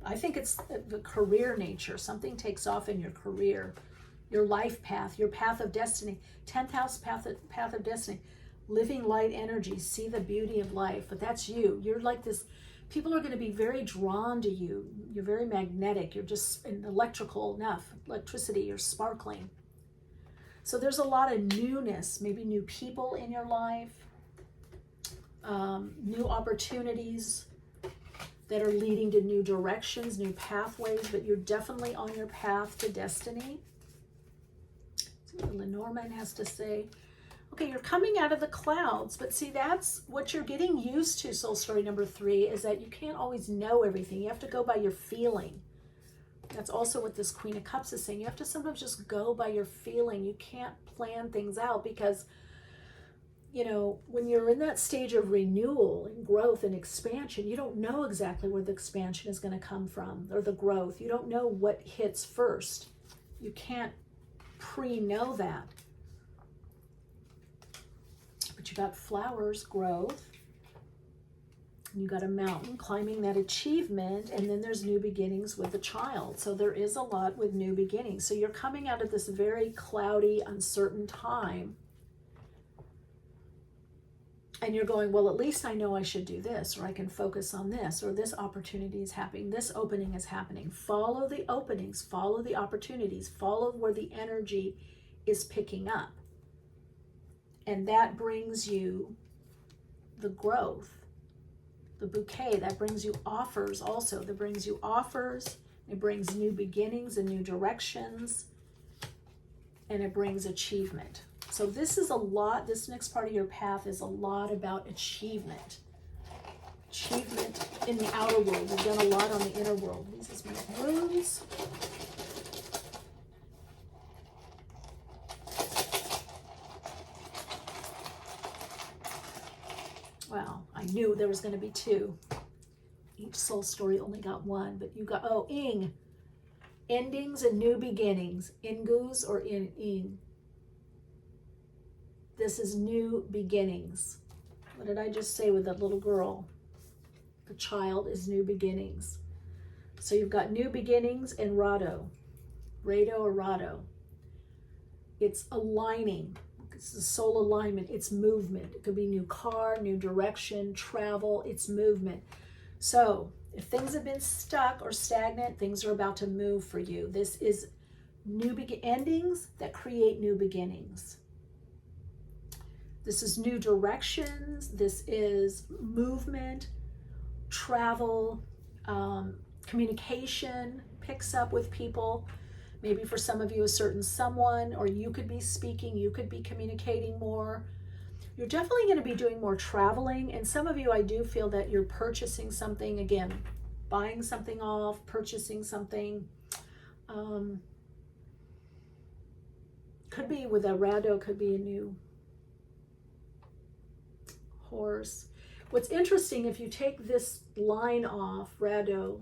I think it's the career nature. Something takes off in your career, your life path, your path of destiny. 10th house, path of destiny. Living light energy, see the beauty of life. But that's you. You're like this. People are going to be very drawn to you. You're very magnetic. You're just electrical enough. Electricity, you're sparkling. So there's a lot of newness, maybe new people in your life, new opportunities that are leading to new directions, new pathways, but you're definitely on your path to destiny. See what Lenormand has to say. Okay, you're coming out of the clouds, but see, that's what you're getting used to, soul story number 3, is that you can't always know everything. You have to go by your feeling. That's also what this Queen of Cups is saying. You have to sometimes just go by your feeling. You can't plan things out because, you know, when you're in that stage of renewal and growth and expansion, you don't know exactly where the expansion is going to come from, or the growth. You don't know what hits first. You can't pre-know that. But you got flowers, growth, and you got a mountain, climbing that achievement, and then there's new beginnings with the child. So there is a lot with new beginnings. So you're coming out of this very cloudy, uncertain time, and you're going, well, at least I know I should do this, or I can focus on this, or this opportunity is happening, this opening is happening. Follow the openings, follow the opportunities, follow where the energy is picking up. And that brings you the growth, the bouquet. That brings you offers also. That brings you offers. It brings new beginnings and new directions. And it brings achievement. So this is a lot, this next part of your path is a lot about achievement. Achievement in the outer world. We've done a lot on the inner world. These is my runes. Wow, I knew there was going to be 2. Each soul story only got 1, but you got, oh, ing. Endings and new beginnings. Ingus or ing. This is new beginnings. What did I just say with that little girl? The child is new beginnings. So you've got new beginnings and rado. Rado or rado. It's aligning. It's the soul alignment. It's movement. It could be new car, new direction, travel. It's movement. So if things have been stuck or stagnant, things are about to move for you. This is new endings that create new beginnings. This is new directions. This is movement, travel, communication picks up with people. Maybe for some of you, a certain someone, or you could be speaking, you could be communicating more. You're definitely going to be doing more traveling. And some of you, I do feel that you're purchasing something, again, buying something off, purchasing something. Could be with a rado, could be a new horse. What's interesting, if you take this line off, rado,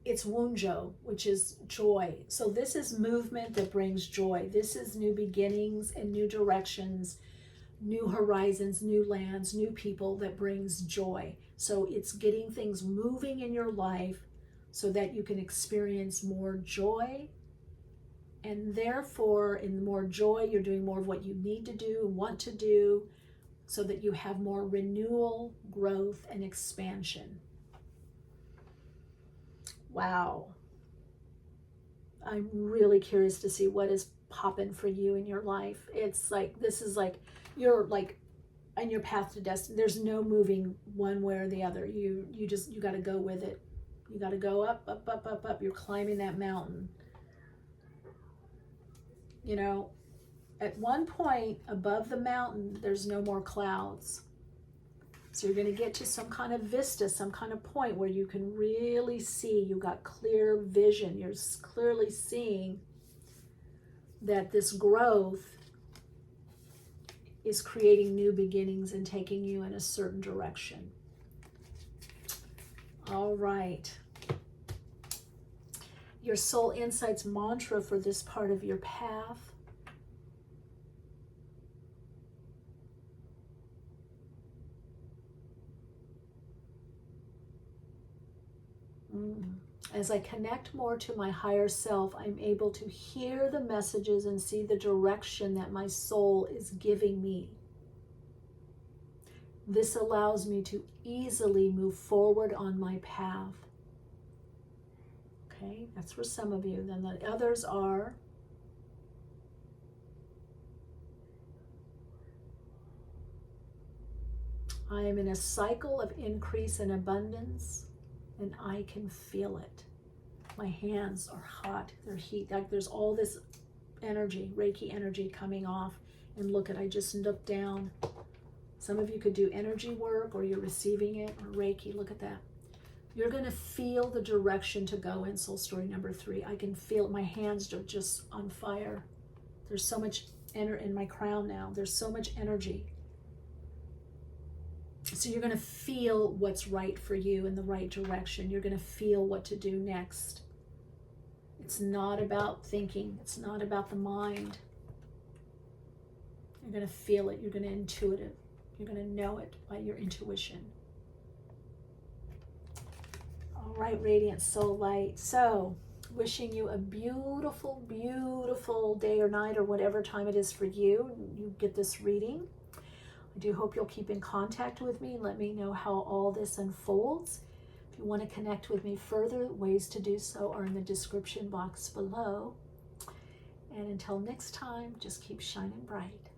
it's wunjo, which is joy. So this is movement that brings joy. This is new beginnings and new directions, new horizons, new lands, new people that brings joy. So it's getting things moving in your life so that you can experience more joy. And therefore, in more joy, you're doing more of what you need to do and want to do so that you have more renewal, growth, and expansion. Wow. I'm really curious to see what is popping for you in your life. It's like, this is like, you're like on your path to destiny. There's no moving one way or the other. You got to go with it. You got to go up, up, up, up, up. You're climbing that mountain. You know, at one point above the mountain, there's no more clouds. So you're going to get to some kind of vista, some kind of point where you can really see, you got clear vision. You're clearly seeing that this growth is creating new beginnings and taking you in a certain direction. All right. Your soul insights mantra for this part of your path. As I connect more to my higher self, I'm able to hear the messages and see the direction that my soul is giving me. This allows me to easily move forward on my path. Okay, that's for some of you. Then the others are, I am in a cycle of increase and abundance, and I can feel it. My hands are hot, they're heat, like there's all this energy, Reiki energy coming off. And look at, I just looked down. Some of you could do energy work, or you're receiving it, or Reiki. Look at that. You're going to feel the direction to go in soul story number 3. I can feel it. My hands are just on fire. There's so much energy in my crown now. There's so much energy. So you're going to feel what's right for you in the right direction. You're going to feel what to do next. It's not about thinking. It's not about the mind. You're going to feel it. You're going to intuit it. You're going to know it by your intuition. All right, Radiant Soul Light. So, wishing you a beautiful, beautiful day or night or whatever time it is for you. You get this reading. I do hope you'll keep in contact with me and let me know how all this unfolds. If you want to connect with me further, ways to do so are in the description box below. And until next time, just keep shining bright.